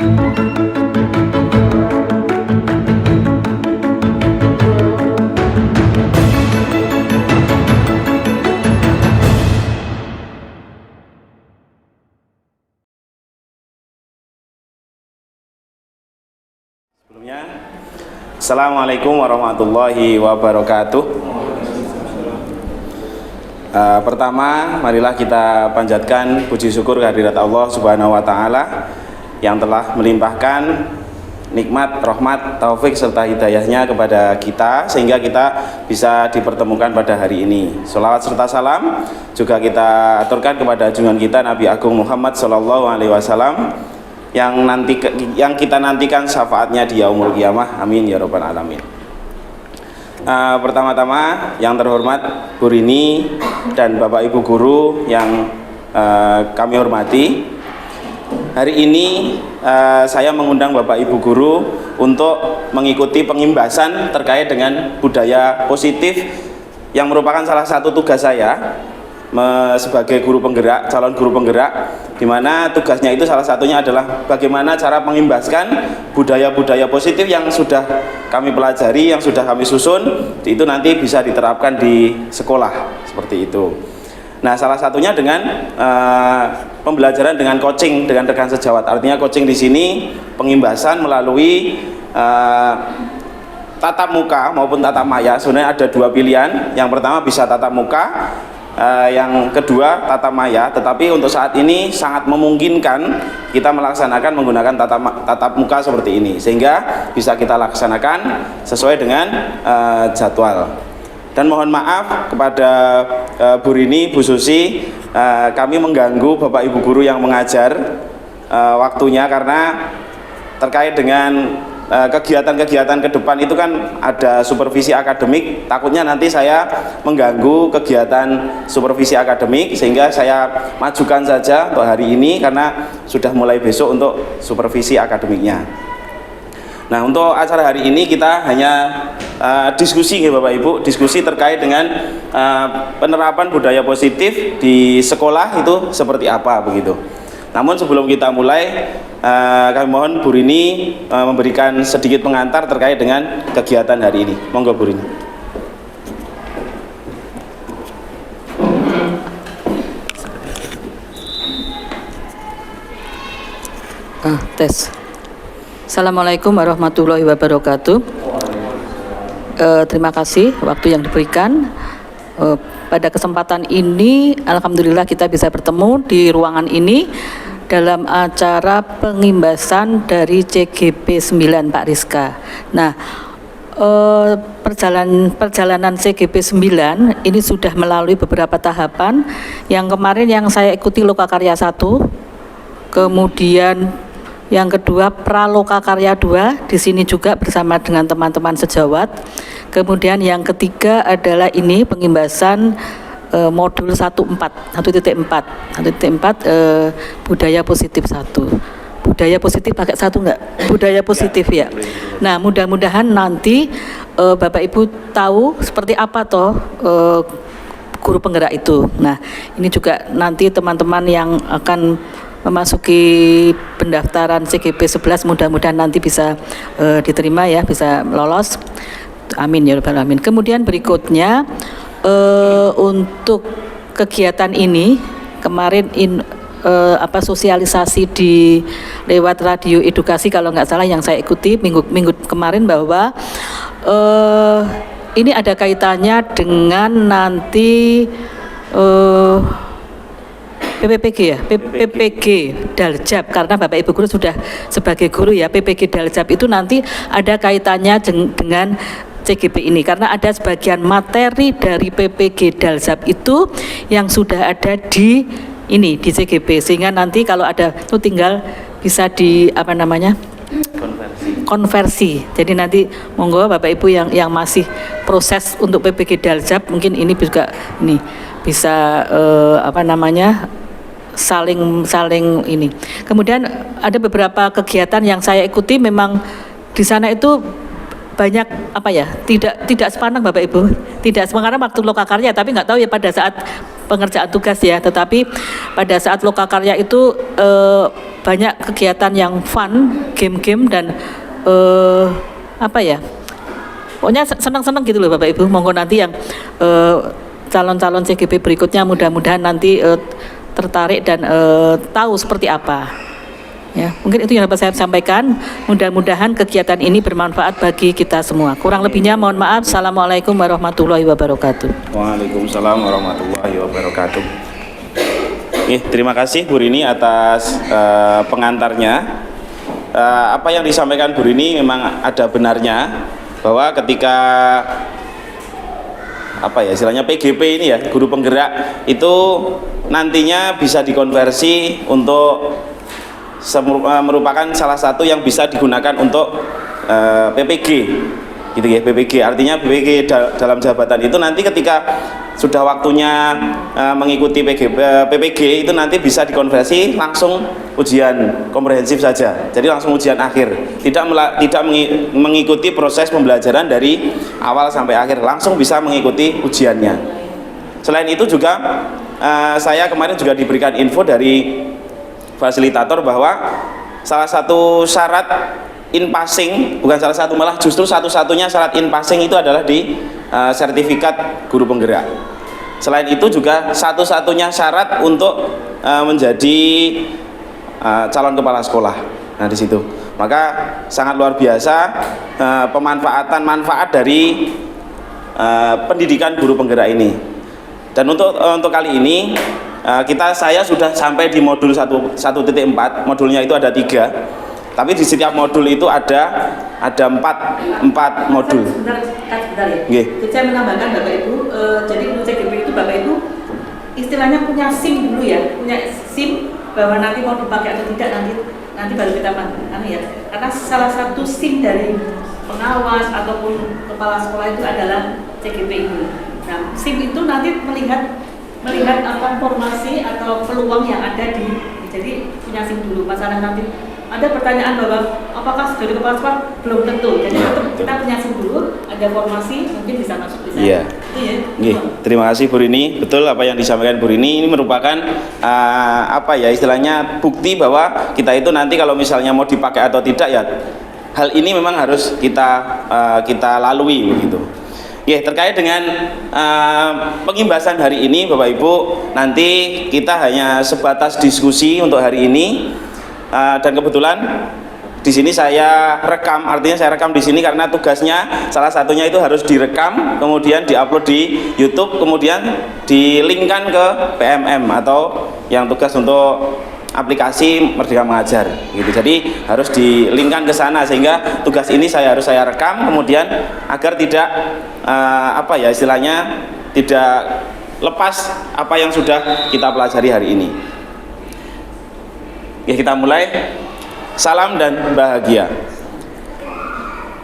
Sebelumnya, Assalamualaikum warahmatullahi wabarakatuh. Pertama, marilah kita panjatkan puji syukur kehadirat Allah Subhanahu wa Ta'ala yang telah melimpahkan nikmat, rahmat, taufik serta hidayahnya kepada kita sehingga kita bisa dipertemukan pada hari ini. Sholawat serta salam juga kita aturkan kepada junjungan kita Nabi Agung Muhammad SAW yang kita nantikan syafaatnya di yaumul qiyamah. Amin ya rabbal alamin. Pertama-tama yang terhormat Bu Rini dan Bapak Ibu guru yang kami hormati, hari ini saya mengundang Bapak Ibu guru untuk mengikuti pengimbasan terkait dengan budaya positif yang merupakan salah satu tugas saya sebagai guru penggerak, calon guru penggerak, di mana tugasnya itu salah satunya adalah bagaimana cara mengimbaskan budaya-budaya positif yang sudah kami pelajari, yang sudah kami susun, itu nanti bisa diterapkan di sekolah seperti itu. Nah, salah satunya dengan pembelajaran dengan coaching dengan rekan sejawat. Artinya coaching di sini pengimbasan melalui tatap muka maupun tatap maya. Sebenarnya ada dua pilihan. Yang pertama bisa tatap muka, yang kedua tatap maya, tetapi untuk saat ini sangat memungkinkan kita melaksanakan menggunakan tatap muka seperti ini sehingga bisa kita laksanakan sesuai dengan jadwal. Dan mohon maaf kepada Bu Rini, Bu Susi, kami mengganggu Bapak Ibu guru yang mengajar waktunya karena terkait dengan kegiatan-kegiatan ke depan itu kan ada supervisi akademik. Takutnya nanti saya mengganggu kegiatan supervisi akademik sehingga saya majukan saja untuk hari ini karena sudah mulai besok untuk supervisi akademiknya. Nah, untuk acara hari ini kita hanya diskusi ya Bapak Ibu, diskusi terkait dengan penerapan budaya positif di sekolah itu seperti apa begitu. Namun sebelum kita mulai, kami mohon Bu Rini memberikan sedikit pengantar terkait dengan kegiatan hari ini. Monggo Bu Rini. Tes. Assalamualaikum warahmatullahi wabarakatuh. Terima kasih waktu yang diberikan. Pada kesempatan ini, alhamdulillah kita bisa bertemu di ruangan ini dalam acara pengimbasan dari CGP 9 Pak Rizka. Nah, perjalanan CGP 9 ini sudah melalui beberapa tahapan. Yang kemarin yang saya ikuti Lokakarya 1, kemudian yang kedua Pralokakarya 2, di sini juga bersama dengan teman-teman sejawat. Kemudian yang ketiga adalah ini pengimbasan modul 1.4 budaya positif 1. Budaya positif pakai 1 enggak? Budaya positif ya. Nah, mudah-mudahan nanti Bapak Ibu tahu seperti apa toh guru penggerak itu. Nah, ini juga nanti teman-teman yang akan memasuki pendaftaran CGP 11 mudah-mudahan nanti bisa diterima ya, bisa lolos. Amin ya rabbal alamin. Kemudian berikutnya untuk kegiatan ini kemarin sosialisasi di lewat radio edukasi kalau nggak salah yang saya ikuti minggu kemarin bahwa ini ada kaitannya dengan nanti PPPG ya, PPPG Daljab, karena Bapak Ibu guru sudah sebagai guru ya, PPG Daljab itu nanti ada kaitannya dengan CGP ini, karena ada sebagian materi dari PPG Daljab itu yang sudah ada di ini di CGP, sehingga nanti kalau ada itu tinggal bisa di konversi. Jadi nanti monggo Bapak Ibu yang masih proses untuk PPG Daljab mungkin ini juga ini bisa saling ini. Kemudian ada beberapa kegiatan yang saya ikuti, memang di sana itu banyak tidak sepanjang Bapak Ibu, tidak sepanjang waktu Lokakarya, tapi nggak tahu ya pada saat pengerjaan tugas ya, tetapi pada saat Lokakarya itu banyak kegiatan yang fun, game-game dan apa ya? Pokoknya senang-senang gitu loh Bapak Ibu. Monggo nanti yang calon-calon CGP berikutnya mudah-mudahan nanti tertarik dan tahu seperti apa. Ya, mungkin itu yang dapat saya sampaikan. Mudah-mudahan kegiatan ini bermanfaat bagi kita semua. Kurang lebihnya mohon maaf. Assalamualaikum warahmatullahi wabarakatuh. Waalaikumsalam warahmatullahi wabarakatuh. Terima kasih Bu Rini atas pengantarnya. Apa yang disampaikan Bu Rini memang ada benarnya, bahwa ketika istilahnya PGP ini ya, guru penggerak itu nantinya bisa dikonversi untuk merupakan salah satu yang bisa digunakan untuk PPG gitu ya. PPG artinya PPG dalam jabatan itu nanti ketika sudah waktunya mengikuti PPG itu nanti bisa dikonversi langsung ujian komprehensif saja, jadi langsung ujian akhir, tidak mengikuti proses pembelajaran dari awal sampai akhir, langsung bisa mengikuti ujiannya. Selain itu juga saya kemarin juga diberikan info dari fasilitator bahwa salah satu syarat in passing, bukan salah satu, malah justru satu-satunya syarat in passing itu adalah di sertifikat guru penggerak. Selain itu juga satu-satunya syarat untuk menjadi calon kepala sekolah. Nah di situ, maka sangat luar biasa manfaat dari pendidikan guru penggerak ini. Dan untuk kali ini saya sudah sampai di modul 1.4. Modulnya itu ada 3, tapi di setiap modul itu ada 4 modul. Sebentar ya. Saya menambahkan Bapak Ibu, jadi untuk CGP itu Bapak Ibu istilahnya punya SIM dulu ya, punya SIM bahwa nanti mau dipakai atau tidak nanti baru kita ya. Karena salah satu SIM dari pengawas ataupun kepala sekolah itu adalah CGP ini. Nah, SIM itu nanti melihat apa informasi atau peluang yang ada jadi punya SIM dulu. Masalah nanti ada pertanyaan bahwa apakah dari kepala sekolah, belum tentu. Jadi kita punya SIM dulu, ada formasi mungkin bisa masuk bisa. Iya. Terima kasih Bu Rini. Betul apa yang disampaikan Bu Rini, ini merupakan istilahnya bukti bahwa kita itu nanti kalau misalnya mau dipakai atau tidak ya, hal ini memang harus kita lalui begitu. Terkait dengan pengimbasan hari ini Bapak Ibu, nanti kita hanya sebatas diskusi untuk hari ini, dan kebetulan di sini saya rekam, artinya saya rekam di sini karena tugasnya salah satunya itu harus direkam, kemudian diupload di YouTube, kemudian dilinkkan ke PMM atau yang tugas untuk aplikasi Merdeka Mengajar gitu. Jadi harus dilinkkan ke sana, sehingga tugas ini harus saya rekam, kemudian agar tidak istilahnya tidak lepas apa yang sudah kita pelajari hari ini. Kita mulai. Salam dan bahagia.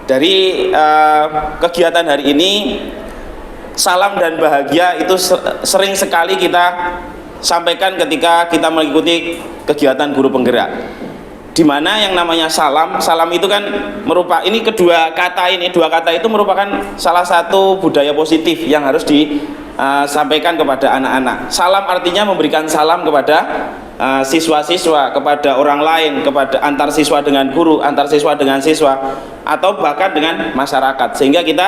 Dari kegiatan hari ini, salam dan bahagia itu sering sekali kita sampaikan ketika kita mengikuti kegiatan guru penggerak, di mana yang namanya salam itu kan dua kata itu merupakan salah satu budaya positif yang harus disampaikan kepada anak-anak. Salam artinya memberikan salam kepada siswa-siswa, kepada orang lain, kepada antar siswa dengan guru, antar siswa dengan siswa, atau bahkan dengan masyarakat, sehingga kita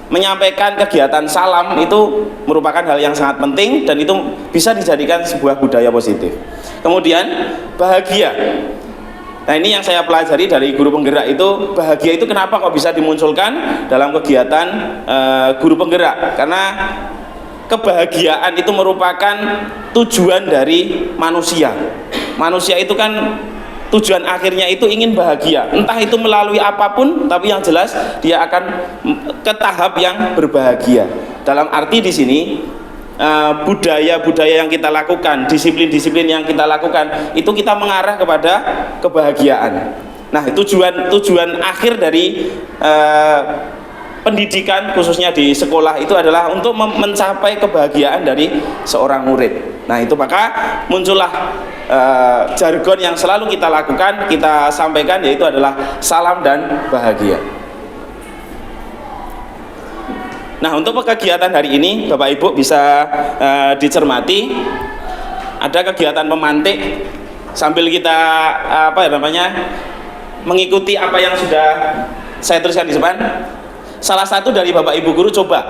menyampaikan kegiatan salam itu merupakan hal yang sangat penting dan itu bisa dijadikan sebuah budaya positif. Kemudian bahagia. Nah ini yang saya pelajari dari guru penggerak itu, bahagia itu kenapa kok bisa dimunculkan dalam kegiatan guru penggerak, karena kebahagiaan itu merupakan tujuan dari manusia. Manusia itu kan tujuan akhirnya itu ingin bahagia, entah itu melalui apapun, tapi yang jelas dia akan ke tahap yang berbahagia. Dalam arti di sini budaya-budaya yang kita lakukan, disiplin-disiplin yang kita lakukan, itu kita mengarah kepada kebahagiaan. Nah, tujuan akhir dari pendidikan khususnya di sekolah itu adalah untuk mencapai kebahagiaan dari seorang murid. Nah itu maka muncullah jargon yang selalu kita lakukan, kita sampaikan, yaitu adalah salam dan bahagia. Nah untuk kegiatan hari ini Bapak Ibu bisa dicermati, ada kegiatan memantik sambil kita mengikuti apa yang sudah saya tuliskan di depan. Salah satu dari Bapak Ibu guru coba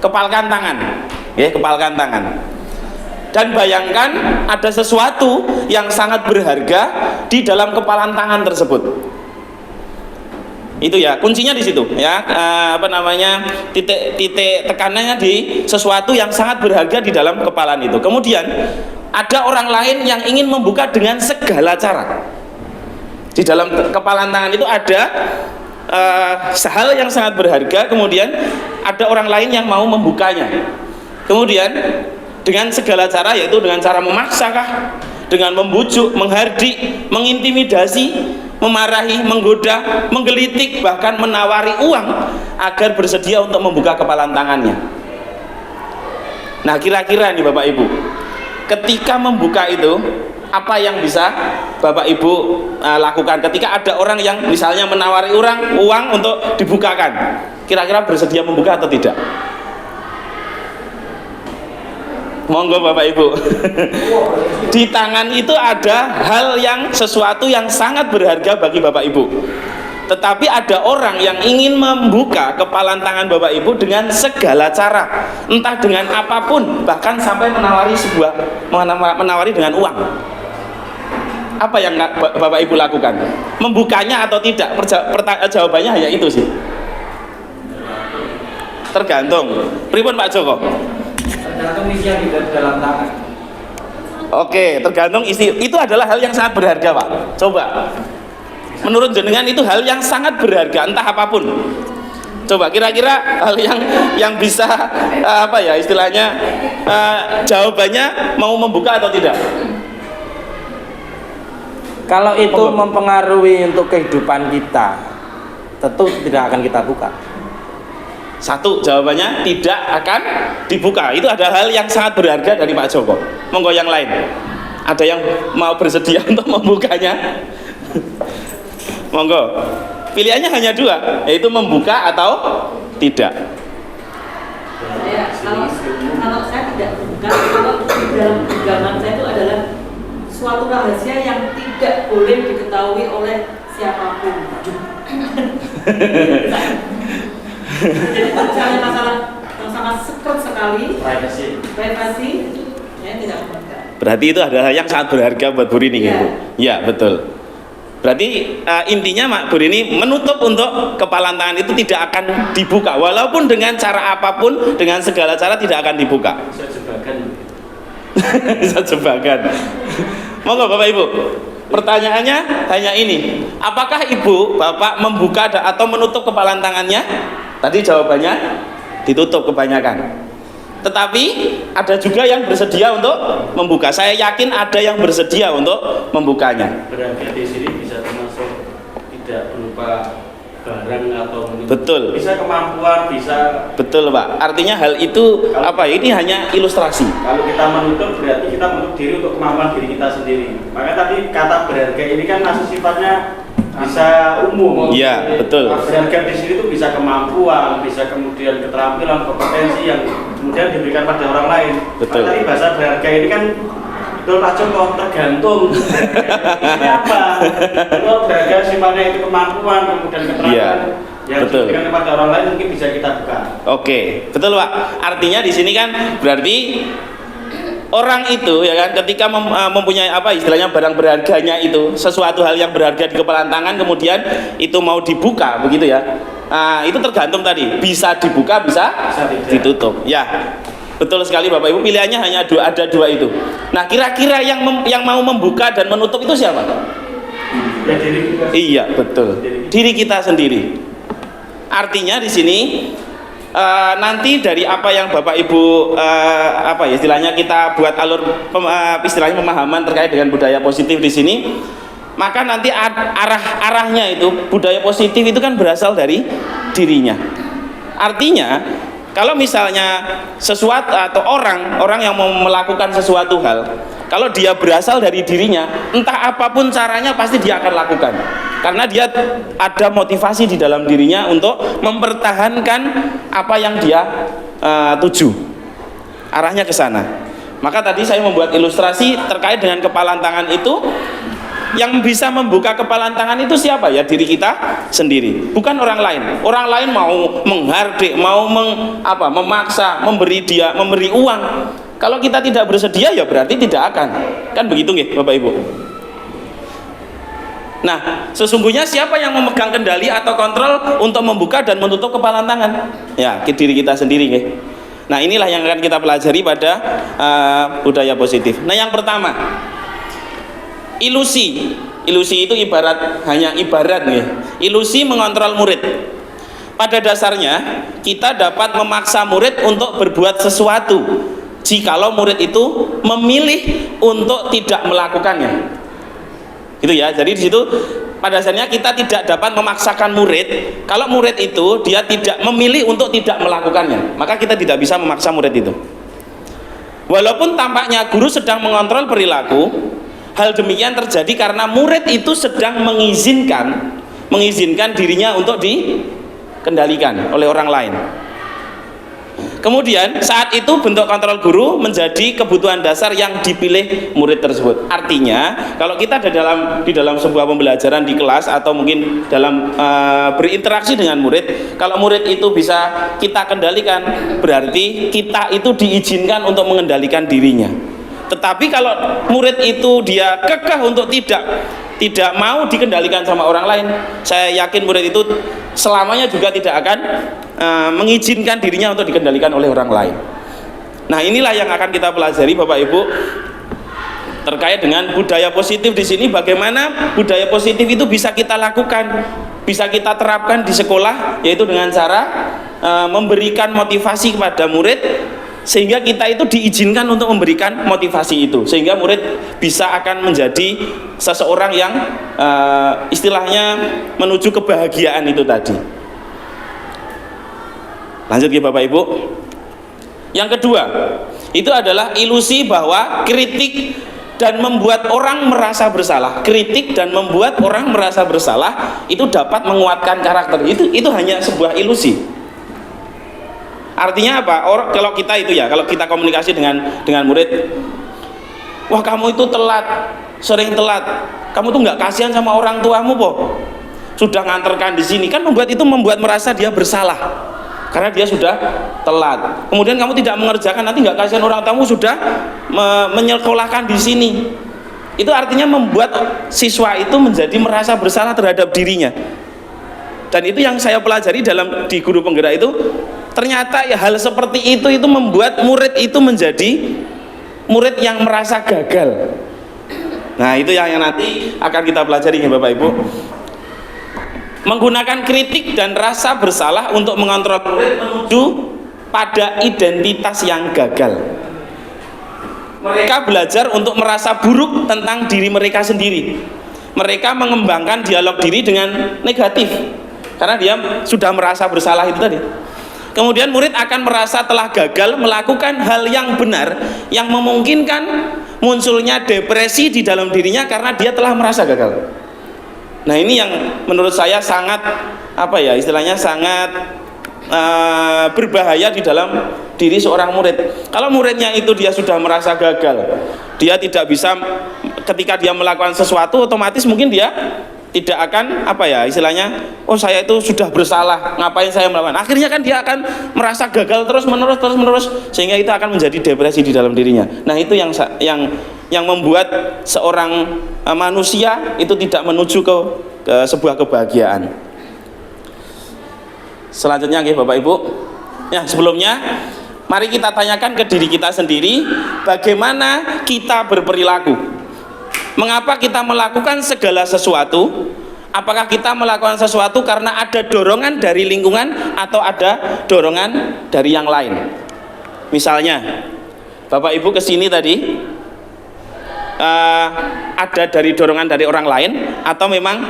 kepalkan tangan, ya, kepalkan tangan. Dan bayangkan ada sesuatu yang sangat berharga di dalam kepalan tangan tersebut. Itu ya, kuncinya di situ ya, titik tekanannya di sesuatu yang sangat berharga di dalam kepalan itu. Kemudian ada orang lain yang ingin membuka dengan segala cara. Di dalam kepalan tangan itu ada hal yang sangat berharga, kemudian ada orang lain yang mau membukanya. Kemudian dengan segala cara, yaitu dengan cara memaksakah, dengan membujuk, menghardik, mengintimidasi, memarahi, menggoda, menggelitik, bahkan menawari uang agar bersedia untuk membuka kepalan tangannya. Nah, kira-kira nih Bapak Ibu, ketika membuka itu apa yang bisa Bapak Ibu lakukan ketika ada orang yang misalnya menawari orang uang untuk dibukakan? Kira-kira bersedia membuka atau tidak? Monggo Bapak Ibu. Di tangan itu ada hal yang sesuatu yang sangat berharga bagi Bapak Ibu. Tetapi ada orang yang ingin membuka kepalan tangan Bapak Ibu dengan segala cara, entah dengan apapun, bahkan sampai menawari dengan uang. Apa yang Bapak Ibu lakukan? Membukanya atau tidak? Jawabannya hanya itu sih. Tergantung. Pripun Pak Joko? Tergantung isi yang di dalam tangan. Oke, tergantung isi. Itu adalah hal yang sangat berharga, Pak. Coba. Menurut jenengan itu hal yang sangat berharga, entah apapun. Coba kira-kira hal yang bisa istilahnya jawabannya mau membuka atau tidak? Kalau itu mempengaruhi untuk kehidupan kita, tentu tidak akan kita buka. Satu, jawabannya tidak akan dibuka. Itu ada hal yang sangat berharga dari Pak Joko. Monggo yang lain. Ada yang mau bersedia untuk membukanya? Monggo. Pilihannya hanya dua, yaitu membuka atau tidak. Kalau saya tidak buka, kalau di dalam pegangan saya itu adalah suatu rahasia yang tidak boleh diketahui oleh siapapun. Jadi kalau misalnya masalah yang sangat secret sekali, privasi, ya tidak membuka. Berarti itu adalah yang sangat berharga buat Bu Rini, gitu. Ya, betul. Berarti intinya Bu Rini menutup untuk kepalan tangan itu tidak akan dibuka, walaupun dengan cara apapun, dengan segala cara tidak akan dibuka. Bisa jebakan. Bisa jebakan. Monggo Bapak Ibu. Pertanyaannya hanya ini. Apakah Ibu, Bapak membuka atau menutup kepalan tangannya? Tadi jawabannya ditutup kebanyakan. Tetapi ada juga yang bersedia untuk membuka. Saya yakin ada yang bersedia untuk membukanya. Berarti di sini bisa termasuk tidak berupa barang atau betul. Bisa kemampuan, bisa. Betul Pak. Artinya hal itu ini hanya ilustrasi. Kalau kita menutup berarti kita menutup diri untuk kemampuan diri kita sendiri. Maka tadi kata berharga ini kan masih sifatnya bisa umum. Iya, betul. Berharga di sini itu bisa kemampuan, bisa kemudian keterampilan, kompetensi yang kemudian diberikan pada orang lain. Betul. Tadi bahasa berharga ini kan betul Pak Joko, tergantung ini apa. Kalau berharga sifatnya itu kemampuan, kemudian keterampilan yang betul. diberikan kepada orang lain mungkin bisa kita buka. Oke, betul Pak. Artinya di sini kan berarti orang itu ya kan ketika mempunyai istilahnya barang berharganya itu, sesuatu hal yang berharga di kepalan tangan, kemudian itu mau dibuka begitu ya. Nah, itu tergantung tadi, bisa dibuka, bisa ditutup. Ya. Betul sekali Bapak Ibu, pilihannya hanya ada dua itu. Nah, kira-kira yang mau membuka dan menutup itu siapa? Ya, diri kita. Iya, betul. Diri kita sendiri. Artinya di sini nanti dari apa yang Bapak Ibu istilahnya kita buat alur istilahnya pemahaman terkait dengan budaya positif di sini, maka nanti arahnya itu budaya positif itu kan berasal dari dirinya. Artinya kalau misalnya sesuatu atau orang yang mau melakukan sesuatu hal, kalau dia berasal dari dirinya, entah apapun caranya pasti dia akan lakukan. Karena dia ada motivasi di dalam dirinya untuk mempertahankan apa yang dia tuju. Arahnya ke sana. Maka tadi saya membuat ilustrasi terkait dengan kepalan tangan itu. Yang bisa membuka kepalan tangan itu siapa? Ya diri kita sendiri, bukan orang lain. Orang lain mau menghardik, mau memaksa, memberi uang. Kalau kita tidak bersedia ya berarti tidak akan. Kan begitu nggih Bapak Ibu? Nah, sesungguhnya siapa yang memegang kendali atau kontrol untuk membuka dan menutup kepalan tangan? Ya, diri kita sendiri nggih. Nah, inilah yang akan kita pelajari pada budaya positif. Nah, yang pertama, ilusi itu hanya ibarat nih. Ilusi mengontrol murid. Pada dasarnya kita dapat memaksa murid untuk berbuat sesuatu jikalau murid itu memilih untuk tidak melakukannya. Gitu ya. Jadi di situ pada dasarnya kita tidak dapat memaksakan murid. Kalau murid itu dia tidak memilih untuk tidak melakukannya, maka kita tidak bisa memaksa murid itu. Walaupun tampaknya guru sedang mengontrol perilaku, hal demikian terjadi karena murid itu sedang mengizinkan dirinya untuk dikendalikan oleh orang lain. Kemudian saat itu bentuk kontrol guru menjadi kebutuhan dasar yang dipilih murid tersebut. Artinya kalau kita ada di dalam sebuah pembelajaran di kelas atau mungkin dalam berinteraksi dengan murid, kalau murid itu bisa kita kendalikan, berarti kita itu diizinkan untuk mengendalikan dirinya. Tetapi kalau murid itu dia kekeh untuk tidak mau dikendalikan sama orang lain, saya yakin murid itu selamanya juga tidak akan mengizinkan dirinya untuk dikendalikan oleh orang lain. Nah, inilah yang akan kita pelajari Bapak Ibu terkait dengan budaya positif di sini. Bagaimana budaya positif itu bisa kita lakukan, bisa kita terapkan di sekolah, yaitu dengan cara memberikan motivasi kepada murid, sehingga kita itu diizinkan untuk memberikan motivasi itu, sehingga murid bisa akan menjadi seseorang yang istilahnya menuju kebahagiaan itu tadi. Lanjut ya Bapak Ibu. Yang kedua, itu adalah ilusi bahwa kritik dan membuat orang merasa bersalah. Kritik dan membuat orang merasa bersalah itu dapat menguatkan karakter. Itu hanya sebuah ilusi. Artinya apa? Kalau kita komunikasi dengan murid, wah kamu itu telat, sering telat. Kamu tuh nggak kasihan sama orang tuamu, po? Sudah nganterkan di sini, kan membuat merasa dia bersalah karena dia sudah telat. Kemudian kamu tidak mengerjakan, nanti nggak kasihan orang tamu sudah menyekolahkan di sini. Itu artinya membuat siswa itu menjadi merasa bersalah terhadap dirinya. Dan itu yang saya pelajari di guru penggerak itu, ternyata ya hal seperti itu membuat murid itu menjadi murid yang merasa gagal. Nah, itu yang nanti akan kita pelajari ya Bapak Ibu. Menggunakan kritik dan rasa bersalah untuk mengontrol murid menuju pada identitas yang gagal. Mereka belajar untuk merasa buruk tentang diri mereka sendiri. Mereka mengembangkan dialog diri dengan negatif karena dia sudah merasa bersalah itu tadi. Kemudian murid akan merasa telah gagal melakukan hal yang benar, yang memungkinkan munculnya depresi di dalam dirinya karena dia telah merasa gagal. Nah, ini yang menurut saya sangat sangat berbahaya di dalam diri seorang murid. Kalau muridnya itu dia sudah merasa gagal, dia tidak bisa, ketika dia melakukan sesuatu otomatis mungkin dia tidak akan oh saya itu sudah bersalah, ngapain saya melakukan. Akhirnya kan dia akan merasa gagal terus menerus sehingga itu akan menjadi depresi di dalam dirinya. Nah, itu yang membuat seorang manusia itu tidak menuju ke sebuah kebahagiaan. Selanjutnya Bapak Ibu, ya sebelumnya mari kita tanyakan ke diri kita sendiri, bagaimana kita berperilaku. Mengapa kita melakukan segala sesuatu? Apakah kita melakukan sesuatu karena ada dorongan dari lingkungan atau ada dorongan dari yang lain? Misalnya, Bapak Ibu kesini tadi ada dari dorongan dari orang lain, atau memang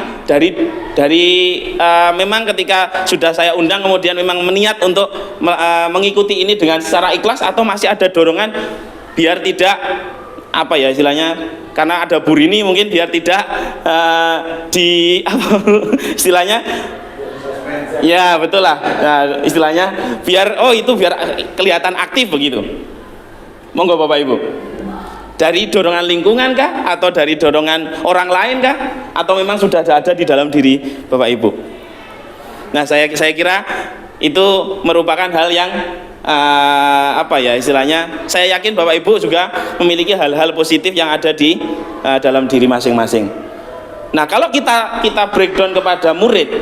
memang ketika sudah saya undang kemudian memang meniat untuk mengikuti ini dengan secara ikhlas, atau masih ada dorongan biar tidak karena ada Bu Rini mungkin biar tidak ya betul lah, istilahnya biar kelihatan aktif begitu. Monggo Bapak Ibu. Dari dorongan lingkungan kah? Atau dari dorongan orang lain kah? Atau memang sudah ada di dalam diri Bapak Ibu? Nah, saya kira itu merupakan hal yang apa ya istilahnya, saya yakin Bapak Ibu juga memiliki hal-hal positif yang ada di dalam diri masing-masing. Nah, kalau kita breakdown kepada murid,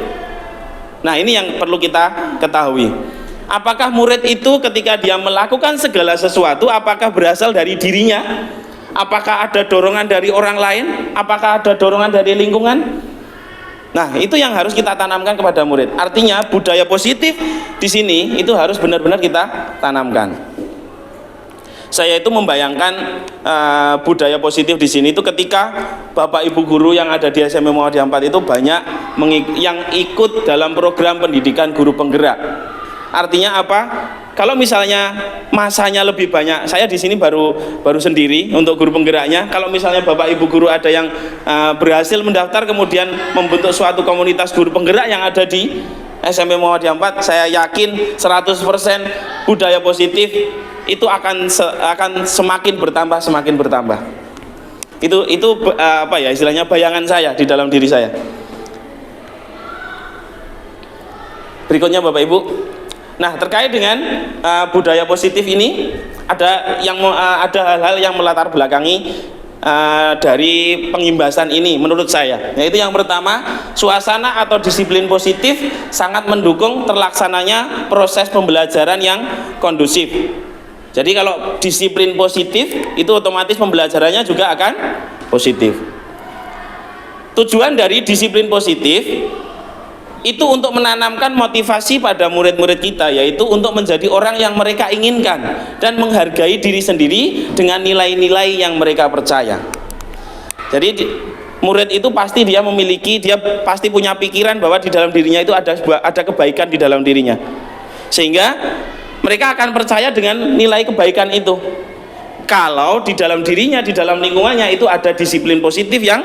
nah ini yang perlu kita ketahui. Apakah murid itu ketika dia melakukan segala sesuatu, apakah berasal dari dirinya? Apakah ada dorongan dari orang lain? Apakah ada dorongan dari lingkungan? Nah, itu yang harus kita tanamkan kepada murid. Artinya budaya positif di sini itu harus benar-benar kita tanamkan. Saya itu membayangkan budaya positif di sini itu ketika Bapak Ibu guru yang ada di SMP Muhammadiyah 4 itu banyak yang ikut dalam program pendidikan guru penggerak. Artinya apa? Kalau misalnya masanya lebih banyak, saya di sini baru sendiri untuk guru penggeraknya. Kalau misalnya Bapak Ibu guru ada yang berhasil mendaftar kemudian membentuk suatu komunitas guru penggerak yang ada di SMP Muhammadiyah 4, saya yakin 100% budaya positif itu akan semakin bertambah. Itu apa ya istilahnya, bayangan saya di dalam diri saya. Berikutnya Bapak Ibu. Nah, terkait dengan budaya positif ini ada hal-hal yang melatar belakangi dari pengimbasan ini menurut saya. Yaitu yang pertama, suasana atau disiplin positif sangat mendukung terlaksananya proses pembelajaran yang kondusif. Jadi kalau disiplin positif itu otomatis pembelajarannya juga akan positif. Tujuan dari disiplin positif itu untuk menanamkan motivasi pada murid-murid kita, yaitu untuk menjadi orang yang mereka inginkan dan menghargai diri sendiri dengan nilai-nilai yang mereka percaya. Jadi murid itu pasti dia pasti punya pikiran bahwa di dalam dirinya itu ada kebaikan di dalam dirinya, sehingga mereka akan percaya dengan nilai kebaikan itu. Kalau di dalam dirinya, di dalam lingkungannya itu ada disiplin positif yang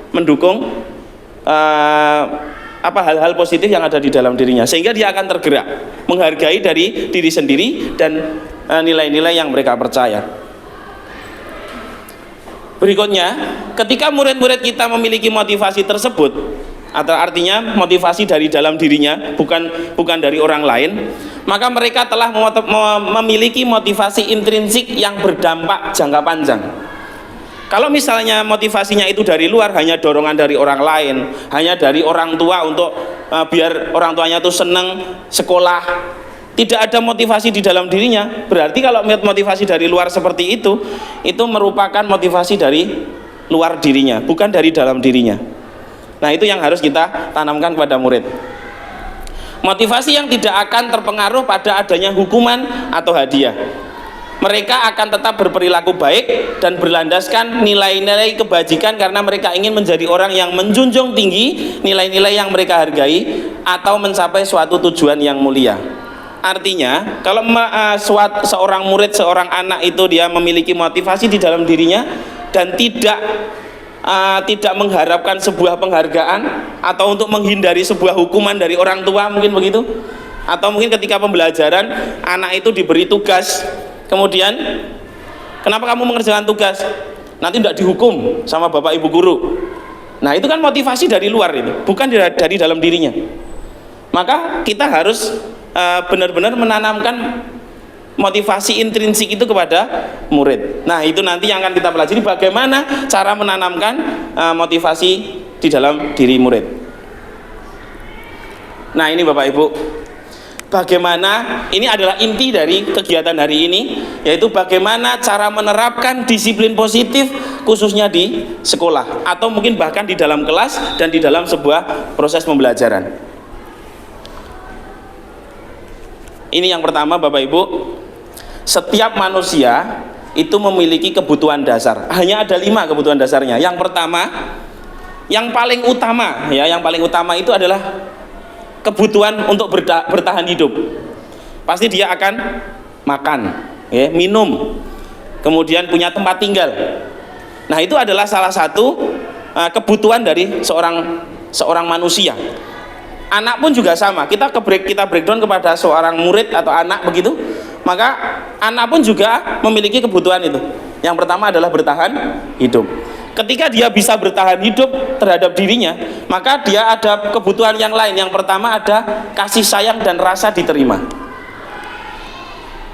mendukung hal-hal positif yang ada di dalam dirinya, sehingga dia akan tergerak menghargai dari diri sendiri dan nilai-nilai yang mereka percaya. Berikutnya, ketika murid-murid kita memiliki motivasi tersebut, atau artinya motivasi dari dalam dirinya, bukan dari orang lain, maka mereka telah memiliki motivasi intrinsik yang berdampak jangka panjang. Kalau misalnya motivasinya itu dari luar, hanya dorongan dari orang lain, hanya dari orang tua untuk biar orang tuanya tuh seneng sekolah, tidak ada motivasi di dalam dirinya, berarti kalau motivasi dari luar seperti itu merupakan motivasi dari luar dirinya, bukan dari dalam dirinya. Nah, itu yang harus kita tanamkan kepada murid. Motivasi yang tidak akan terpengaruh pada adanya hukuman atau hadiah. Mereka akan tetap berperilaku baik dan berlandaskan nilai-nilai kebajikan karena mereka ingin menjadi orang yang menjunjung tinggi nilai-nilai yang mereka hargai atau mencapai suatu tujuan yang mulia. Artinya, kalau seorang murid, seorang anak itu dia memiliki motivasi di dalam dirinya dan tidak mengharapkan sebuah penghargaan atau untuk menghindari sebuah hukuman dari orang tua, mungkin begitu, atau mungkin ketika pembelajaran anak itu diberi tugas, kemudian kenapa kamu mengerjakan tugas, nanti tidak dihukum sama bapak ibu guru. Nah, itu kan motivasi dari luar, itu bukan dari dalam dirinya. Maka kita harus benar-benar menanamkan motivasi intrinsik itu kepada murid. Nah, itu nanti yang akan kita pelajari, bagaimana cara menanamkan motivasi di dalam diri murid. Nah, ini Bapak Ibu, bagaimana, ini adalah inti dari kegiatan hari ini, yaitu bagaimana cara menerapkan disiplin positif khususnya di sekolah atau mungkin bahkan di dalam kelas dan di dalam sebuah proses pembelajaran. Ini yang pertama Bapak Ibu, setiap manusia itu memiliki kebutuhan dasar. Hanya ada 5 kebutuhan dasarnya. Yang pertama, yang paling utama itu adalah kebutuhan untuk bertahan hidup. Pasti dia akan makan, ya, minum, kemudian punya tempat tinggal. Nah, itu adalah salah satu kebutuhan dari seorang manusia. Anak pun juga sama. Kita breakdown kepada seorang murid atau anak begitu. maka anak pun juga memiliki kebutuhan itu. Yang pertama adalah bertahan hidup. Ketika dia bisa bertahan hidup terhadap dirinya, maka dia ada kebutuhan yang lain. Yang pertama ada kasih sayang dan rasa diterima.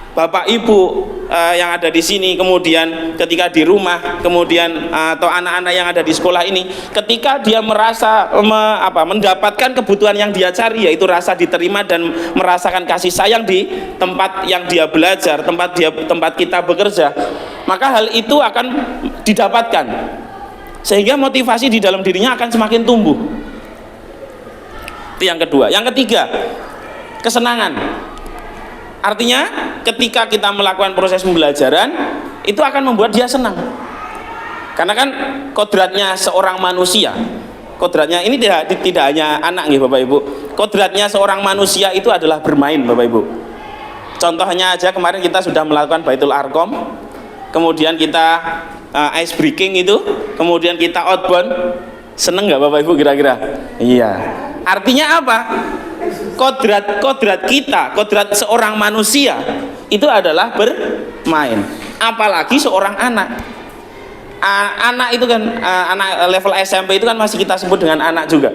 Bapak Ibu yang ada di sini, kemudian ketika di rumah, kemudian atau anak-anak yang ada di sekolah ini, ketika dia merasa mendapatkan kebutuhan yang dia cari, yaitu rasa diterima dan merasakan kasih sayang di tempat yang dia belajar, tempat kita bekerja, maka hal itu akan didapatkan, sehingga motivasi di dalam dirinya akan semakin tumbuh. Itu yang kedua. Yang ketiga, kesenangan. Artinya ketika kita melakukan proses pembelajaran, itu akan membuat dia senang. Karena kan kodratnya seorang manusia, kodratnya ini tidak hanya anak nih Bapak Ibu, kodratnya seorang manusia itu adalah bermain Bapak Ibu. Contohnya aja kemarin kita sudah melakukan Baitul Arqam, kemudian kita ice breaking itu, kemudian kita outbound. Seneng nggak Bapak Ibu kira-kira? Iya. Artinya apa? Kodrat kita, kodrat seorang manusia itu adalah bermain. Apalagi seorang anak. Anak itu kan anak level SMP itu kan masih kita sebut dengan anak juga.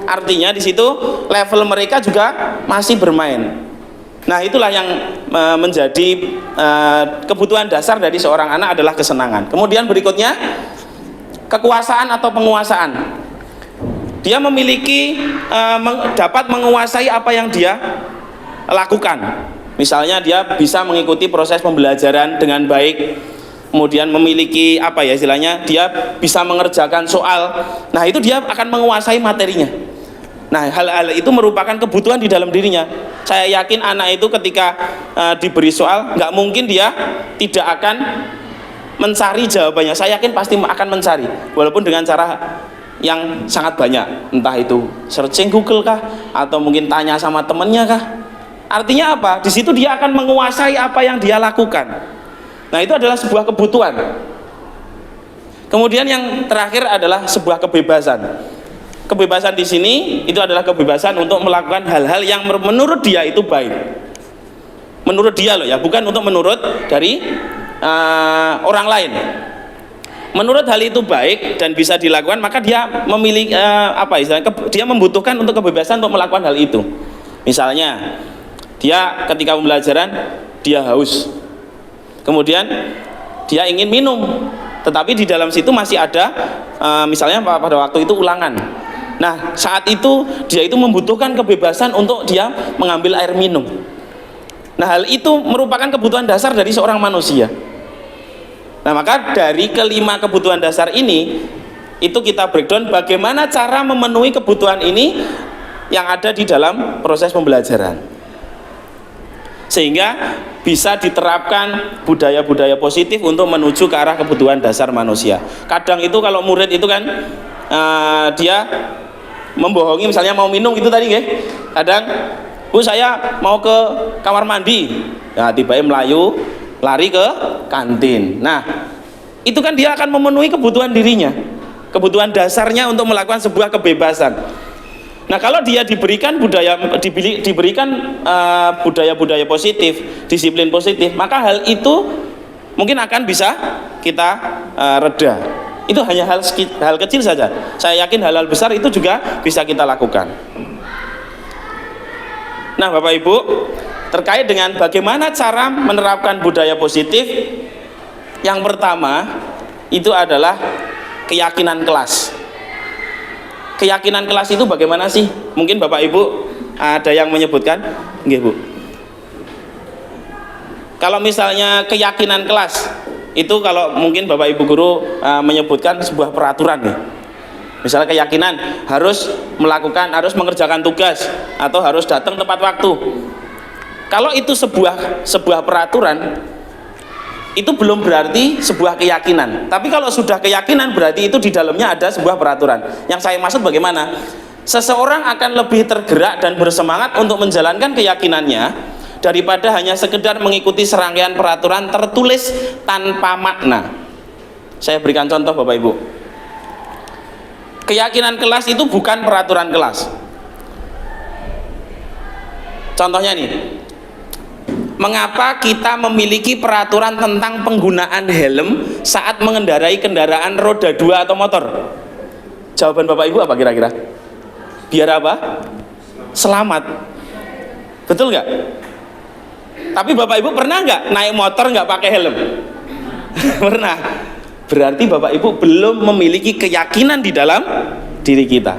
Artinya di situ level mereka juga masih bermain. Nah, itulah yang menjadi kebutuhan dasar dari seorang anak adalah kesenangan. Kemudian berikutnya kekuasaan atau penguasaan. Dia memiliki dapat menguasai apa yang dia lakukan. Misalnya dia bisa mengikuti proses pembelajaran dengan baik, kemudian memiliki istilahnya dia bisa mengerjakan soal. Nah, itu dia akan menguasai materinya. Nah, hal-hal itu merupakan kebutuhan di dalam dirinya. Saya yakin anak itu ketika diberi soal, nggak mungkin dia tidak akan mencari jawabannya. Saya yakin pasti akan mencari, walaupun dengan cara yang sangat banyak, entah itu searching Google kah, atau mungkin tanya sama temennya kah. Artinya apa? Di situ dia akan menguasai apa yang dia lakukan. Nah, itu adalah sebuah kebutuhan. Kemudian yang terakhir adalah sebuah kebebasan. Kebebasan di sini itu adalah kebebasan untuk melakukan hal-hal yang menurut dia itu baik. Menurut dia loh ya, bukan untuk menurut dari orang lain. Menurut hal itu baik dan bisa dilakukan, maka dia memiliki dia membutuhkan untuk kebebasan untuk melakukan hal itu. Misalnya dia ketika pembelajaran dia haus, kemudian dia ingin minum, tetapi di dalam situ masih ada misalnya pada waktu itu ulangan. Nah, saat itu dia itu membutuhkan kebebasan untuk dia mengambil air minum. Nah, hal itu merupakan kebutuhan dasar dari seorang manusia. Nah, maka dari kelima kebutuhan dasar ini, itu kita breakdown bagaimana cara memenuhi kebutuhan ini yang ada di dalam proses pembelajaran, sehingga bisa diterapkan budaya-budaya positif untuk menuju ke arah kebutuhan dasar manusia. Kadang itu kalau murid itu kan dia membohongi, misalnya mau minum itu tadi ya, kadang Bu saya mau ke kamar mandi, nah tiba-tiba melayu lari ke kantin. Nah, itu kan dia akan memenuhi kebutuhan dirinya, kebutuhan dasarnya untuk melakukan sebuah kebebasan. Nah, kalau dia diberikan budaya-budaya positif, disiplin positif, maka hal itu mungkin akan bisa kita reda. Itu hanya hal kecil saja. Saya yakin hal-hal besar itu juga bisa kita lakukan. Nah, Bapak Ibu, terkait dengan bagaimana cara menerapkan budaya positif, yang pertama itu adalah keyakinan kelas. Keyakinan kelas itu bagaimana sih? Mungkin Bapak Ibu ada yang menyebutkan? Nggih, Bu. Kalau misalnya keyakinan kelas itu, kalau mungkin Bapak Ibu guru menyebutkan sebuah peraturan nih. Misalnya keyakinan harus mengerjakan tugas atau harus datang tepat waktu. Kalau itu sebuah peraturan, itu belum berarti sebuah keyakinan. Tapi kalau sudah keyakinan, berarti itu di dalamnya ada sebuah peraturan. Yang saya maksud bagaimana? Seseorang akan lebih tergerak dan bersemangat untuk menjalankan keyakinannya daripada hanya sekedar mengikuti serangkaian peraturan tertulis tanpa makna. Saya berikan contoh Bapak Ibu. Keyakinan kelas itu bukan peraturan kelas. Contohnya nih, mengapa kita memiliki peraturan tentang penggunaan helm saat mengendarai kendaraan roda 2 atau motor? Jawaban Bapak Ibu apa kira-kira? Biar apa? Selamat. Betul nggak? Tapi Bapak Ibu pernah nggak naik motor nggak pakai helm? Pernah. Berarti Bapak Ibu belum memiliki keyakinan di dalam diri kita.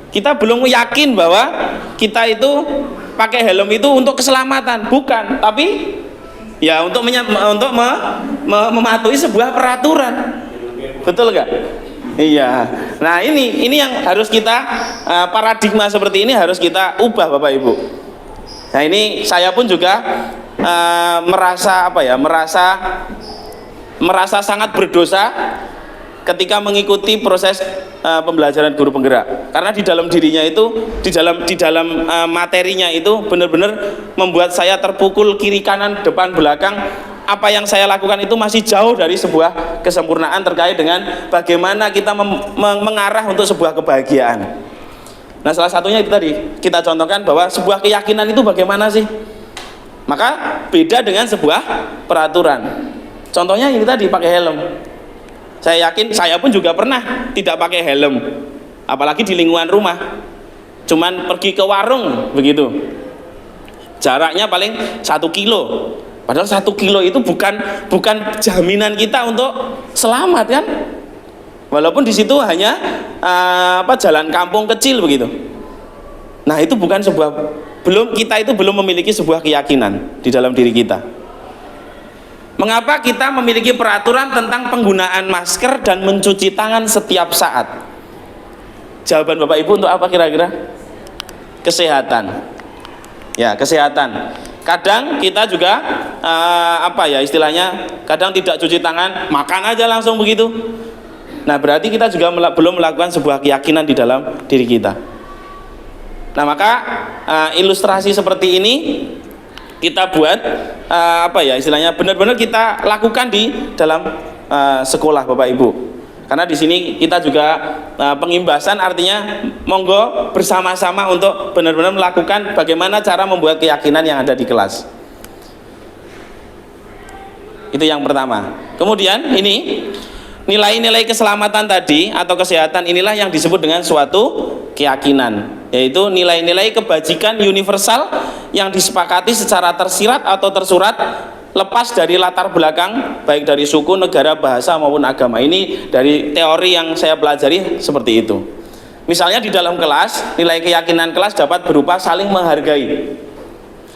Kita belum yakin bahwa kita itu pakai helm itu untuk keselamatan, bukan, tapi ya untuk mematuhi sebuah peraturan. Betul nggak? Iya. Nah ini yang harus kita paradigma seperti ini harus kita ubah Bapak Ibu. Nah ini saya pun juga merasa sangat berdosa ketika mengikuti proses pembelajaran guru penggerak, karena di dalam dirinya itu di dalam materinya itu benar-benar membuat saya terpukul kiri kanan depan belakang. Apa yang saya lakukan itu masih jauh dari sebuah kesempurnaan terkait dengan bagaimana kita mengarah untuk sebuah kebahagiaan. Nah salah satunya itu tadi kita contohkan bahwa sebuah keyakinan itu bagaimana sih, maka beda dengan sebuah peraturan. Contohnya ini tadi pakai helm. Saya yakin saya pun juga pernah tidak pakai helm, apalagi di lingkungan rumah, cuman pergi ke warung begitu, jaraknya paling 1 kilo, padahal 1 kilo itu bukan jaminan kita untuk selamat kan, walaupun di situ hanya jalan kampung kecil begitu. Nah itu bukan kita itu belum memiliki sebuah keyakinan di dalam diri kita. Mengapa kita memiliki peraturan tentang penggunaan masker dan mencuci tangan setiap saat? Jawaban Bapak Ibu untuk apa kira-kira? Kesehatan. Ya, kesehatan. Kadang kita juga istilahnya kadang tidak cuci tangan, makan aja langsung begitu. Nah, berarti kita juga belum melakukan sebuah keyakinan di dalam diri kita. Nah, maka ilustrasi seperti ini kita buat istilahnya benar-benar kita lakukan di dalam sekolah Bapak Ibu, karena di sini kita juga pengimbasan, artinya monggo bersama-sama untuk benar-benar melakukan bagaimana cara membuat keyakinan yang ada di kelas. Itu yang pertama. Kemudian ini nilai-nilai keselamatan tadi atau kesehatan inilah yang disebut dengan suatu keyakinan, yaitu nilai-nilai kebajikan universal yang disepakati secara tersirat atau tersurat lepas dari latar belakang baik dari suku, negara, bahasa maupun agama. Ini dari teori yang saya pelajari seperti itu. Misalnya di dalam kelas, nilai keyakinan kelas dapat berupa saling menghargai,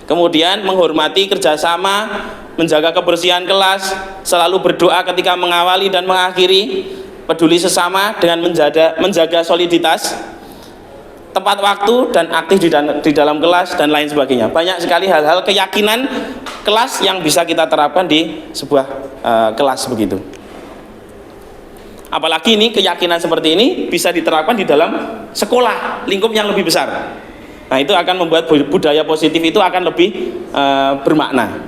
kemudian menghormati kerjasama, menjaga kebersihan kelas, selalu berdoa ketika mengawali dan mengakhiri, peduli sesama dengan menjaga soliditas, tepat waktu dan aktif di dalam kelas, dan lain sebagainya. Banyak sekali hal-hal keyakinan kelas yang bisa kita terapkan di sebuah kelas begitu. Apalagi ini keyakinan seperti ini bisa diterapkan di dalam sekolah, lingkup yang lebih besar. Nah itu akan membuat budaya positif itu akan lebih bermakna.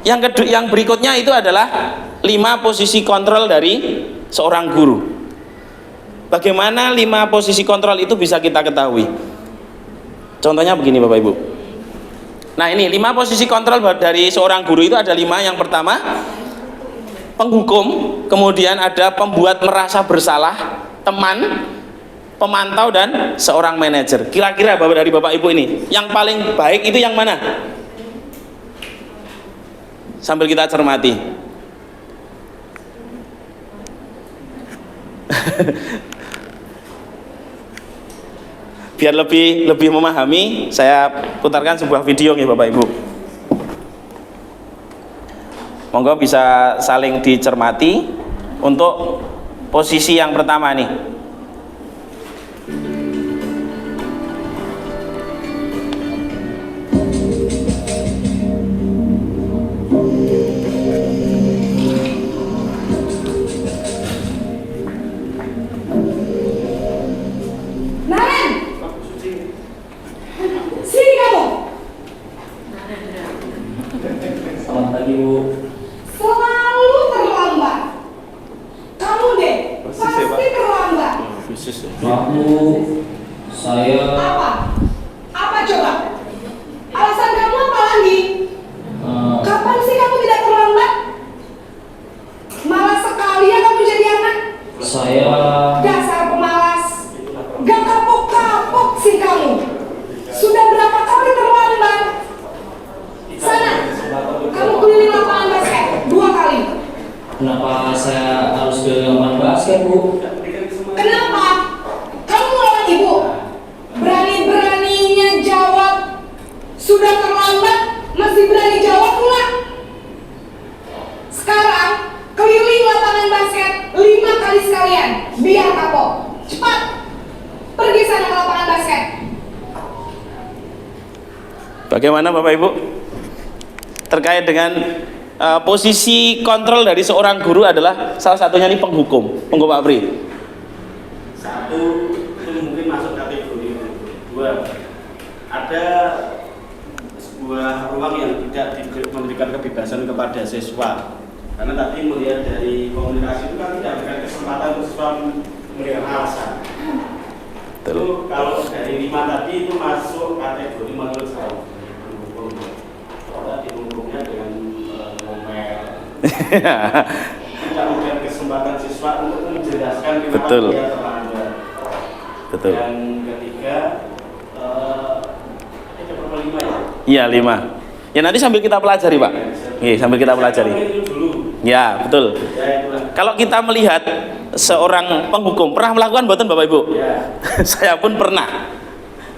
Yang berikutnya itu adalah 5 posisi kontrol dari seorang guru. Bagaimana 5 posisi kontrol itu bisa kita ketahui? Contohnya begini Bapak Ibu. Nah ini 5 posisi kontrol dari seorang guru itu ada 5. Yang pertama penghukum, kemudian ada pembuat merasa bersalah, teman, pemantau, dan seorang manajer. Kira-kira dari Bapak Ibu ini yang paling baik itu yang mana? Sambil kita cermati. Biar lebih memahami, saya putarkan sebuah video nih Bapak Ibu. Monggo bisa saling dicermati untuk posisi yang pertama nih. Saya. Apa coba? Alasan kamu apa ya Bu. Kenapa? Kamu melawan ibu? Berani-beraninya jawab. Sudah terlambat, masih berani jawab pula. Sekarang, keliling lapangan basket 5 kali sekalian. Biar kapok. Cepat. Pergi sana ke lapangan basket. Bagaimana Bapak Ibu? Terkait dengan posisi kontrol dari seorang guru adalah salah satunya ini penghukum. Monggo Pak Pri. Satu, itu mungkin masuk kategori. Dua, ada sebuah ruang yang tidak memberikan kebebasan kepada siswa. Karena tadi melihat dari komunikasi itu kan tidak memberikan kesempatan untuk siswa memberikan alasan. Itu kalau dari 5 tadi itu masuk kategori menurut saya penghukum. Karena dihukumnya dengan ngomel. Tidak memberikan kesempatan siswa untuk menjelaskan kenapa dia terlambat. Betul. Yang ketiga, itu berapa 5 ya? Iya 5. Ya nanti sambil kita pelajari Pak. Iya sambil kita pelajari. Ya betul. Kalau kita melihat seorang penghukum pernah melakukan buatan Bapak Ibu? Ya. Saya pun pernah.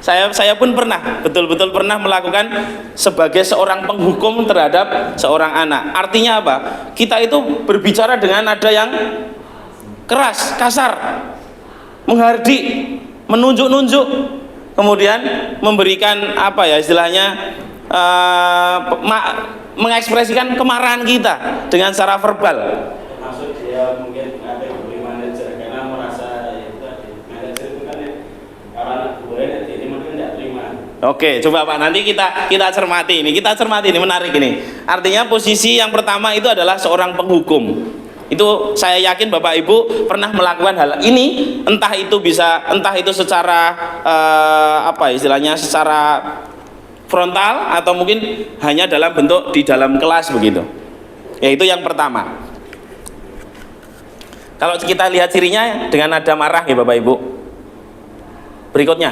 Saya pun pernah, betul-betul pernah melakukan sebagai seorang penghukum terhadap seorang anak. Artinya apa? Kita itu berbicara dengan nada yang keras, kasar, menghardik, menunjuk-nunjuk, kemudian memberikan apa ya istilahnya mengekspresikan kemarahan kita dengan secara verbal. Maksud dia mungkin ada manajer karena merasa ya itu tadi manajer itu kan ya kalau anak gue ini mungkin tidak terima. Oke, coba Pak nanti kita cermati ini, menarik ini. Artinya posisi yang pertama itu adalah seorang penghukum. Itu saya yakin Bapak Ibu pernah melakukan hal ini, entah itu secara apa istilahnya secara frontal atau mungkin hanya dalam bentuk di dalam kelas begitu. Yaitu yang pertama. Kalau kita lihat cirinya dengan nada marah ya Bapak Ibu. Berikutnya.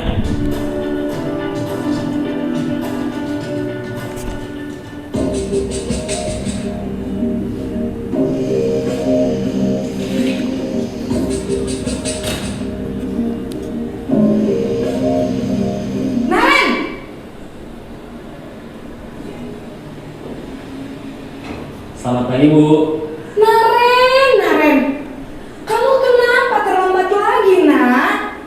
Selamat pagi Bu. Naren, kamu kenapa terlambat lagi, nak?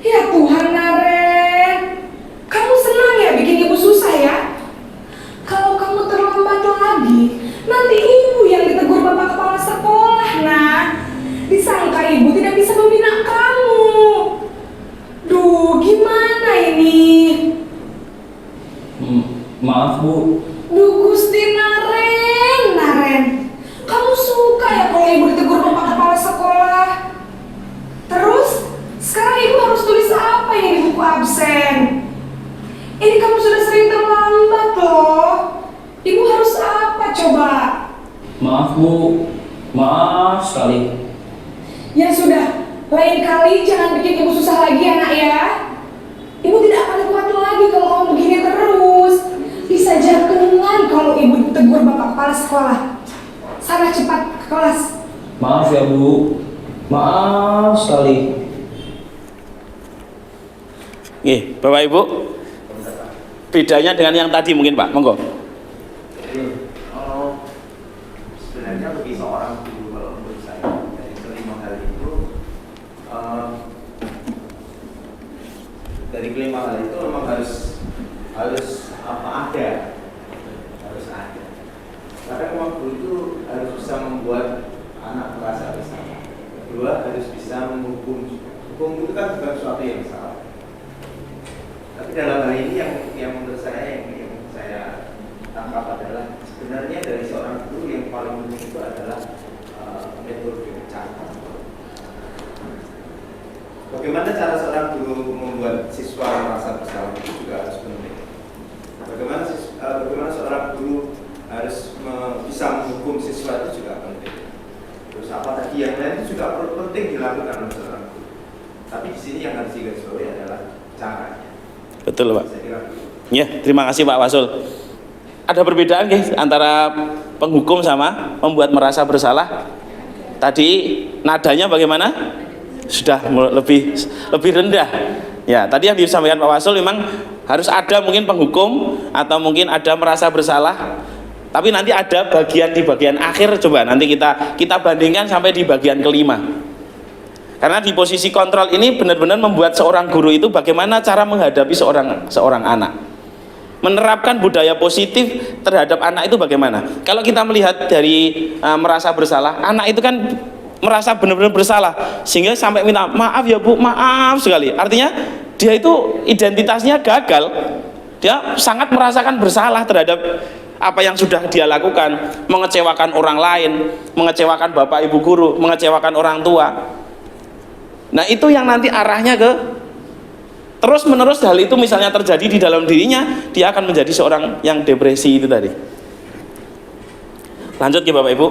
Ya Tuhan, Naren, kamu senang ya bikin ibu susah ya? Kalau kamu terlambat lagi, nanti ibu yang ditegur bapak kepala sekolah, nak. Disangka ibu tidak bisa membina kamu. Duh, gimana ini? Maaf Bu. Duh Gusti Naren, kamu suka ya kalau ibu ditegur bapak kepala sekolah? Terus, sekarang ibu harus tulis apa ini di buku absen? Ini kamu sudah sering terlambat loh. Ibu harus apa coba? Maaf Bu. Maaf sekali. Ya sudah, lain kali jangan bikin ibu susah lagi ya nak ya. Ibu tidak akan kuat lagi kalau kamu begini terus. Bisa jantungan kalau ibu ditegur bapak kepala sekolah. Sana cepat ke kelas. Maaf ya Bu. Maaf sekali. Bapak Ibu. Bedanya dengan yang tadi mungkin Pak, monggo. Sebenarnya bagi seorang guru kalau menurut saya dari kelima hal itu memang harus apa ada. Karena memang guru itu harus bisa membuat anak merasa bersalah. Kedua harus bisa menghukum. Hukum itu kan bukan sesuatu yang salah. Tapi dalam hal ini yang menurut saya yang saya tangkap adalah sebenarnya dari seorang guru yang paling penting itu adalah metode cara. Bagaimana cara seorang guru membuat siswa merasa bersalah itu juga harus penting. Bagaimana seorang guru harus bisa menghukum siswa itu juga penting. Terus apa tadi yang lain itu juga penting dilakukan oleh seorang guru. Tapi di sini yang harus digarisbawahi adalah caranya. Betul Pak. Ya, terima kasih Pak Wasul. Ada perbedaan guys antara penghukum sama membuat merasa bersalah? tadi nadanya bagaimana? Sudah lebih rendah. Ya, tadi yang disampaikan Pak Wasul memang harus ada mungkin penghukum atau mungkin ada merasa bersalah. Tapi nanti ada bagian di bagian akhir, coba nanti kita bandingkan sampai di bagian kelima. Karena di posisi kontrol ini benar-benar membuat seorang guru itu bagaimana cara menghadapi seorang anak. Menerapkan budaya positif terhadap anak itu bagaimana? Kalau kita melihat dari merasa bersalah, anak itu kan merasa benar-benar bersalah sehingga sampai minta maaf ya Bu, maaf sekali. Artinya dia itu identitasnya gagal. Dia sangat merasakan bersalah terhadap apa yang sudah dia lakukan, mengecewakan orang lain, mengecewakan bapak ibu guru, mengecewakan orang tua. Nah itu yang nanti arahnya ke terus menerus hal itu misalnya terjadi di dalam dirinya, dia akan menjadi seorang yang depresi itu tadi. Lanjut ke bapak ibu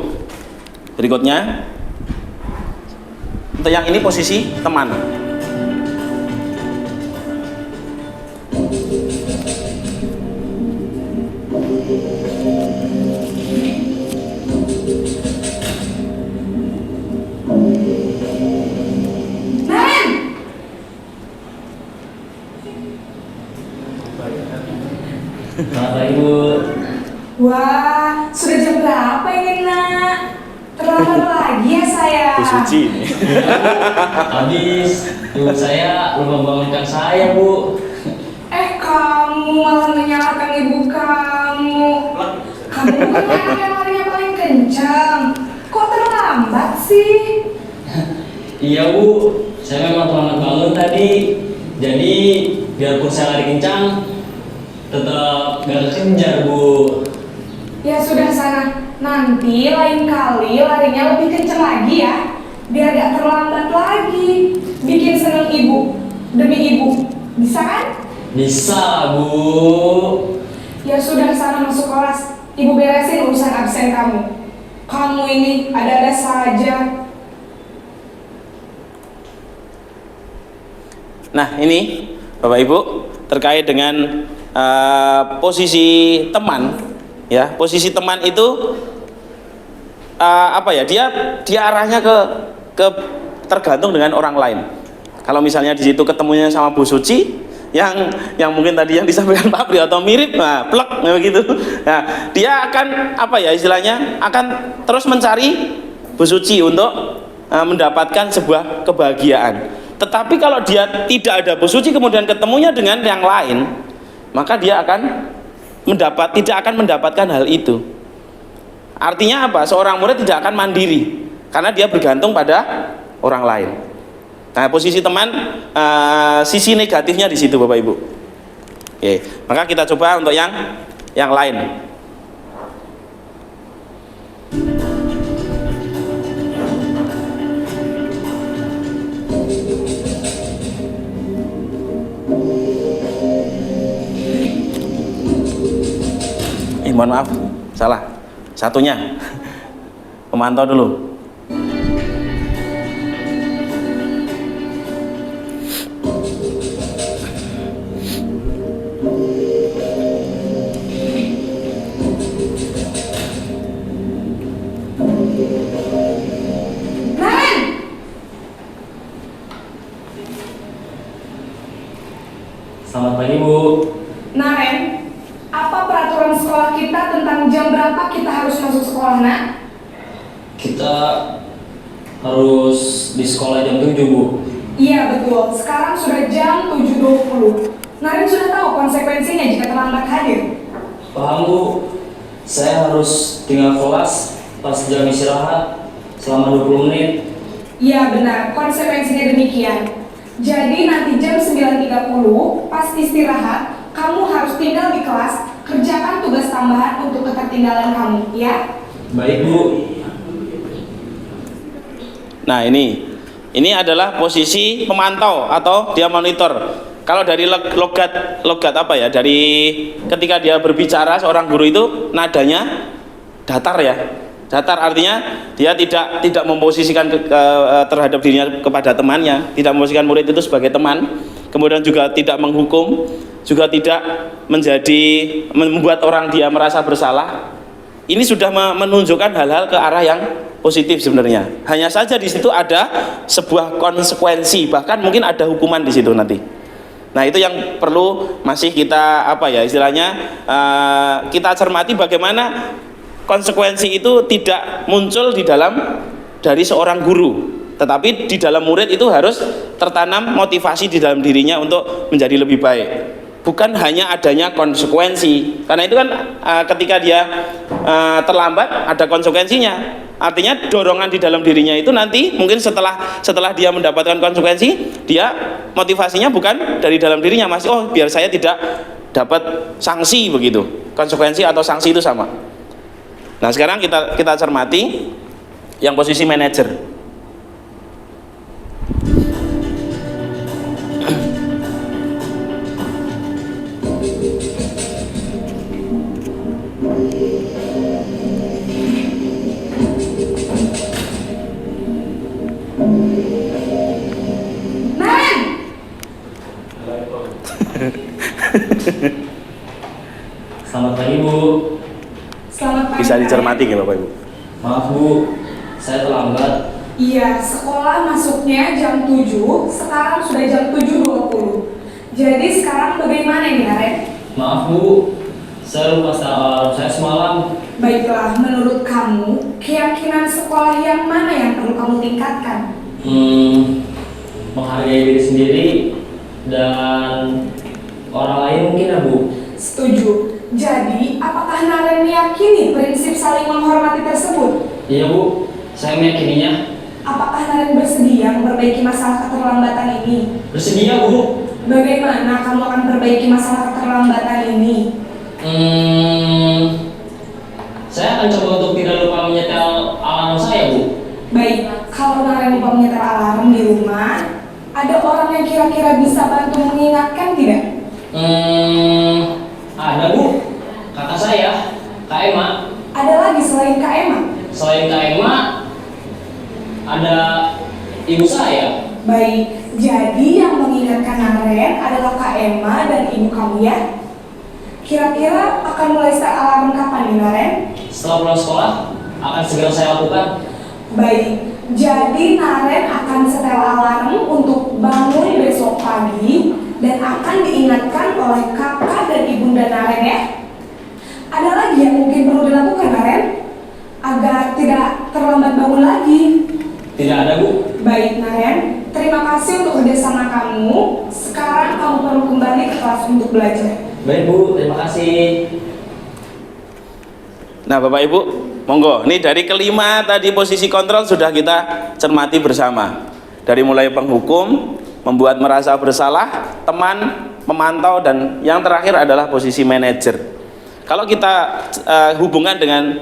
berikutnya. Untuk yang ini posisi teman. Selamat pagi Bu. Wah, sudah jam berapa ini nak? Terlambat lagi ya saya. Bu Suci ini. Habis ibu saya lupa bangunkan saya Bu. Kamu malah menyalahkan ibu kamu. Kamu bukan anak yang larinya paling kencang. Kok terlambat sih? Iya Bu, saya memang terlambat bangun tadi. Jadi biarpun saya lari kencang, tetap gak kekejar Bu. Ya sudah sana, nanti lain kali larinya lebih kencang lagi ya, biar gak terlambat lagi. Bikin seneng ibu, demi ibu, bisa kan? Bisa Bu. Ya sudah sana masuk kelas, ibu beresin urusan absen kamu. Kamu ini ada-ada saja. Nah ini bapak ibu terkait dengan posisi teman, ya posisi teman itu apa ya dia arahnya ke tergantung dengan orang lain. Kalau misalnya di situ ketemunya sama Bu Suci yang mungkin tadi yang disampaikan Pak Pri atau mirip, nah plek begitu. Nah dia akan apa ya istilahnya akan terus mencari Bu Suci untuk mendapatkan sebuah kebahagiaan. Tetapi kalau dia tidak ada Bu Suci kemudian ketemunya dengan yang lain, maka dia tidak akan mendapatkan hal itu. Artinya apa? Seorang murid tidak akan mandiri karena dia bergantung pada orang lain. Nah, posisi teman sisi negatifnya di situ Bapak Ibu. Oke, maka kita coba untuk yang lain. Mohon maaf, salah satunya pemantau dulu. Selamat pagi Bu. Naren, apa peraturan sekolah kita tentang jam berapa kita harus masuk sekolah, nak? Kita harus di sekolah jam 7 Bu. Iya betul, sekarang sudah jam 7.20. Naren sudah tahu konsekuensinya jika terlambat hadir. Paham Bu. Saya harus tinggal kelas pas jam istirahat selama 20 menit. Iya benar, konsekuensinya demikian. Jadi nanti jam 9.30 pas istirahat, kamu harus tinggal di kelas, kerjakan tugas tambahan untuk ketertinggalan kamu, ya? Baik Bu. Nah ini adalah posisi pemantau atau dia monitor. Kalau dari logat apa ya, dari ketika dia berbicara seorang guru itu nadanya datar ya. Datar artinya dia tidak memposisikan terhadap dirinya kepada temannya, tidak memposisikan murid itu sebagai teman, kemudian juga tidak menghukum, juga tidak membuat orang dia merasa bersalah. ini sudah menunjukkan hal-hal ke arah yang positif sebenarnya. Hanya saja di situ ada sebuah konsekuensi, bahkan mungkin ada hukuman di situ nanti. Nah, itu yang perlu masih kita istilahnya kita cermati, bagaimana konsekuensi itu tidak muncul dari seorang guru, tetapi di dalam murid itu harus tertanam motivasi di dalam dirinya untuk menjadi lebih baik. Bukan hanya adanya konsekuensi, karena itu kan ketika dia terlambat ada konsekuensinya. Artinya dorongan di dalam dirinya itu nanti mungkin setelah dia mendapatkan konsekuensi, dia motivasinya bukan dari dalam dirinya, masih biar saya tidak dapat sanksi begitu. Konsekuensi atau sanksi itu sama. Nah, sekarang kita cermati yang posisi manajer. Selamat pagi, Bu. Selamat pagi. Bisa dicermati nggak Bapak Ibu? Maaf, Bu, saya terlambat. Iya, sekolah masuknya jam 7, sekarang sudah jam 7.20. Jadi sekarang bagaimana ini, Naren? Maaf, Bu, saya lupa alarm saya semalam. Baiklah, menurut kamu, keyakinan sekolah yang mana yang perlu kamu tingkatkan? Menghargai diri sendiri dan orang lain mungkin ya, Bu. Setuju. Jadi, apakah Naren meyakini prinsip saling menghormati tersebut? Iya, Bu, saya meyakininya. Apakah Naren bersedia memperbaiki masalah keterlambatan ini? Bersedia, Bu. Bagaimana kamu akan perbaiki masalah keterlambatan ini? Saya akan coba untuk tidak lupa menyetel alarm saya, Bu. Baik, kalau Naren lupa menyetel alarm di rumah, ada orang yang kira-kira bisa bantu mengingatkan tidak? Ada, Bu. Kakak saya, Kak Emma. Ada lagi selain Kak Emma? Selain Kak Emma, ada ibu saya. Baik, jadi yang mengingatkan Naren adalah Kak Emma dan ibu kamu ya? Kira-kira akan mulai start alarm kapan nih, Naren? Setelah pulang sekolah, akan segera saya lakukan. Baik, jadi Naren akan setel alarm untuk bangun besok pagi dan akan diingatkan oleh kakak dan ibunda Naren ya. Ada lagi yang mungkin perlu dilakukan, Naren, agar tidak terlambat bangun lagi? Tidak ada, Bu. Baik, Naren, terima kasih untuk kerjasama kamu. Sekarang kamu perlu kembali ke kelas untuk belajar. Baik, Bu, terima kasih. Nah, Bapak Ibu, monggo. Ini dari kelima tadi posisi kontrol sudah kita cermati bersama. Dari mulai penghukum, membuat merasa bersalah, teman, memantau, dan yang terakhir adalah posisi manajer. Kalau kita hubungkan dengan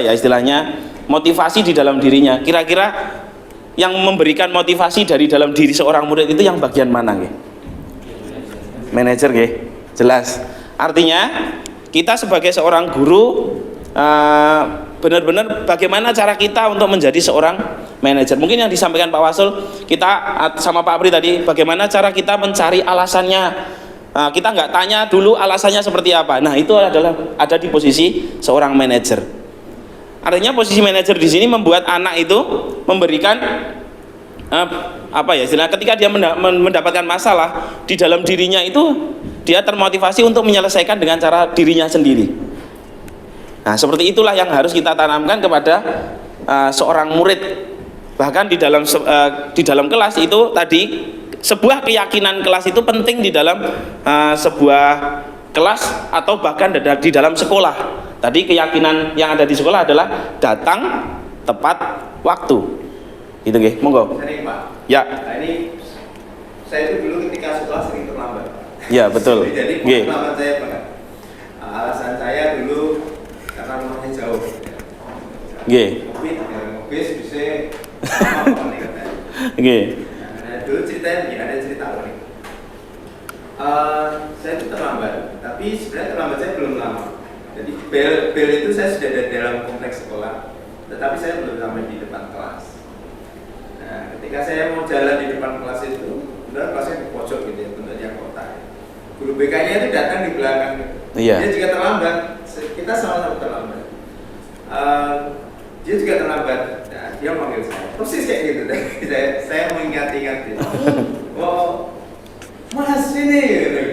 istilahnya motivasi di dalam dirinya, kira-kira yang memberikan motivasi dari dalam diri seorang murid itu yang bagian mana, nggih? Manajer, nggih. Jelas. Artinya kita sebagai seorang guru benar-benar bagaimana cara kita untuk menjadi seorang manajer. Mungkin yang disampaikan Pak Wasul, kita sama Pak Apri tadi, bagaimana cara kita mencari alasannya. Kita nggak tanya dulu alasannya seperti apa. Nah, itu adalah ada di posisi seorang manajer. Artinya posisi manajer di sini membuat anak itu memberikan istilah ketika dia mendapatkan masalah di dalam dirinya itu dia termotivasi untuk menyelesaikan dengan cara dirinya sendiri. Nah, seperti itulah yang harus kita tanamkan kepada seorang murid. Bahkan di dalam kelas itu tadi, sebuah keyakinan kelas itu penting di dalam sebuah kelas atau bahkan di dalam sekolah. Tadi keyakinan yang ada di sekolah adalah datang tepat waktu. Gitu nggih, monggo. Sering, Pak. Ya. Nah, ini saya itu dulu ketika sekolah sering terlambat. Ya, betul. Jadi Nggih. terlambat saya banget. Alasan saya dulu karena rumahnya jauh. Nggih. Bis bisa apa nih katanya. Nggih. Nah, dulu ceritanya begini, ada cerita unik. Saya itu terlambat, tapi sebenarnya terlambat saya belum lama. Jadi bel itu saya sudah ada dalam kompleks sekolah, tetapi saya belum sampai di depan kelas. Nah, ketika saya mau jalan di depan kelas itu, benar kelasnya di pojok gitu ya, bentuknya kotak. Guru BK-nya itu datang di belakang. Iya. Dia juga terlambat. Kita sama-sama terlambat. dia juga terlambat. Nah, dia manggil saya, persis kayak gitu. Saya mengingat-ingat dia. Oh, Mas ini, gitu.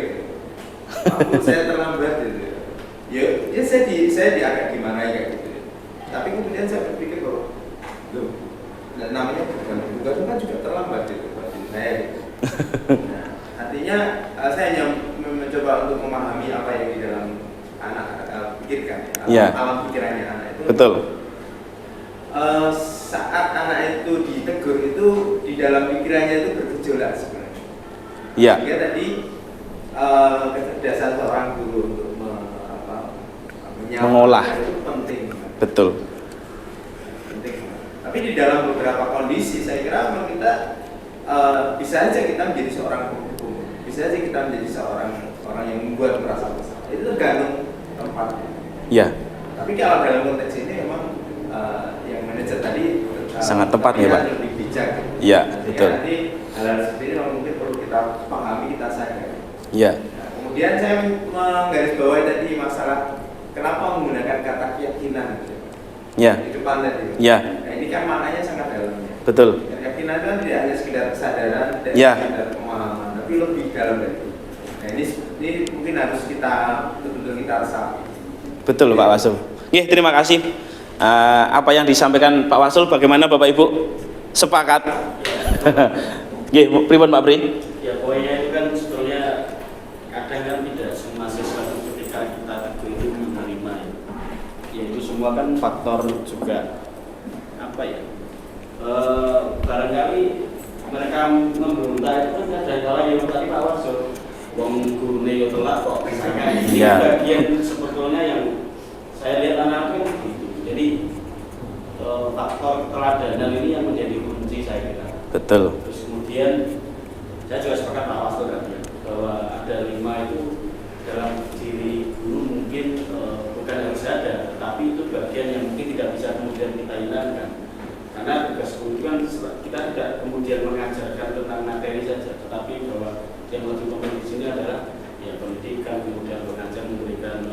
Ampun, saya terlambat gitu. Ya saya agak gimana ya gitu. Tapi kemudian saya berpikir bahwa, loh, namanya bukan kan juga terlambat gitu bagi saya gitu. Nah, artinya saya hanya mencoba untuk memahami apa yang di dalam anak pikirkan ya, alam pikirannya anak itu. Betul. Saat anak itu ditegur itu di dalam pikirannya itu bergejolak sebenarnya. Iya. Sehingga tadi kecerdasan seorang guru untuk mengolah itu penting. Betul. Penting. Tapi di dalam beberapa kondisi saya kira memang kita bisa aja kita menjadi seorang penghukum, bisa aja kita menjadi orang yang membuat merasa bersalah. Itu tergantung tempatnya. Iya. Tapi kalau dalam konteks ini memang yang manajer tadi sangat tepat ya Pak. Lebih bijak. Iya, betul. Nanti hal-hal seperti ini mungkin perlu kita pahami, kita sadari. Iya. Nah, kemudian saya menggarisbawahi tadi masalah kenapa menggunakan kata keyakinan Iya. di depan tadi. Iya. Nah, ini kan maknanya sangat dalam. Betul. Keyakinan itu kan tidak hanya sekedar kesadaran, tidak Ya. sekedar pemahaman, tapi lebih dalam dari itu. Nah, ini mungkin harus kita betul-betul kita resapi. Betul Pak Wasul. Nggih, terima kasih. Apa yang disampaikan Pak Wasul, bagaimana Bapak Ibu? Sepakat? Nggih, pripun Pak Pri? Ya poinnya itu kan sebetulnya kadang kan tidak semua siswa ketika kita tegur itu menerima ya itu semua kan faktor juga apa ya barangkali mereka memberontak itu kan ada kala yang tadi Pak Wasul wong gurune yo telat kok misalkan ini bagian sebetulnya yang saya lihat anak-anak gitu. Jadi faktor keteladanan ini yang menjadi kunci saya kira. Betul. Terus kemudian saya juga sepakat Pak Wasul tadi bahwa ada 5 itu dalam diri guru mungkin bukan harus ada, tapi itu bagian yang mungkin tidak bisa kemudian kita hilangkan. Karena tugas guru kan kita tidak kemudian mengajarkan tentang materi saja, tetapi bahwa yang lebih penting di sini adalah ya pendidikan, kemudian mengajar, memberikan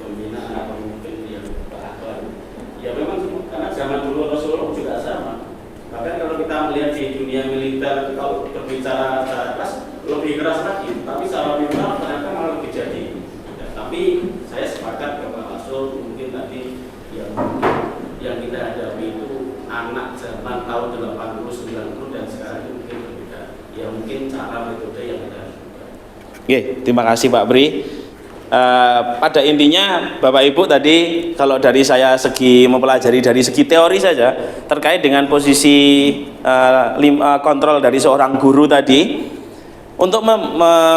pembinaan atau mungkin yang baru. Ya memang karena zaman dulu Rasulullah juga sama. Bahkan kalau kita melihat di dunia militer, kalau berbicara secara keras lebih keras lagi, tapi secara minimal ternyata malah lebih jadi. Ya, tapi saya sepakat ke Pak Wasul mungkin tadi yang kita hadapi itu anak zaman tahun 80-90 dan sekarang itu mungkin berbeda. Ya mungkin cara metode yang kita lakukan. Oke, terima kasih Pak Bri. Pada intinya Bapak Ibu tadi kalau dari saya segi mempelajari dari segi teori saja terkait dengan posisi kontrol dari seorang guru tadi untuk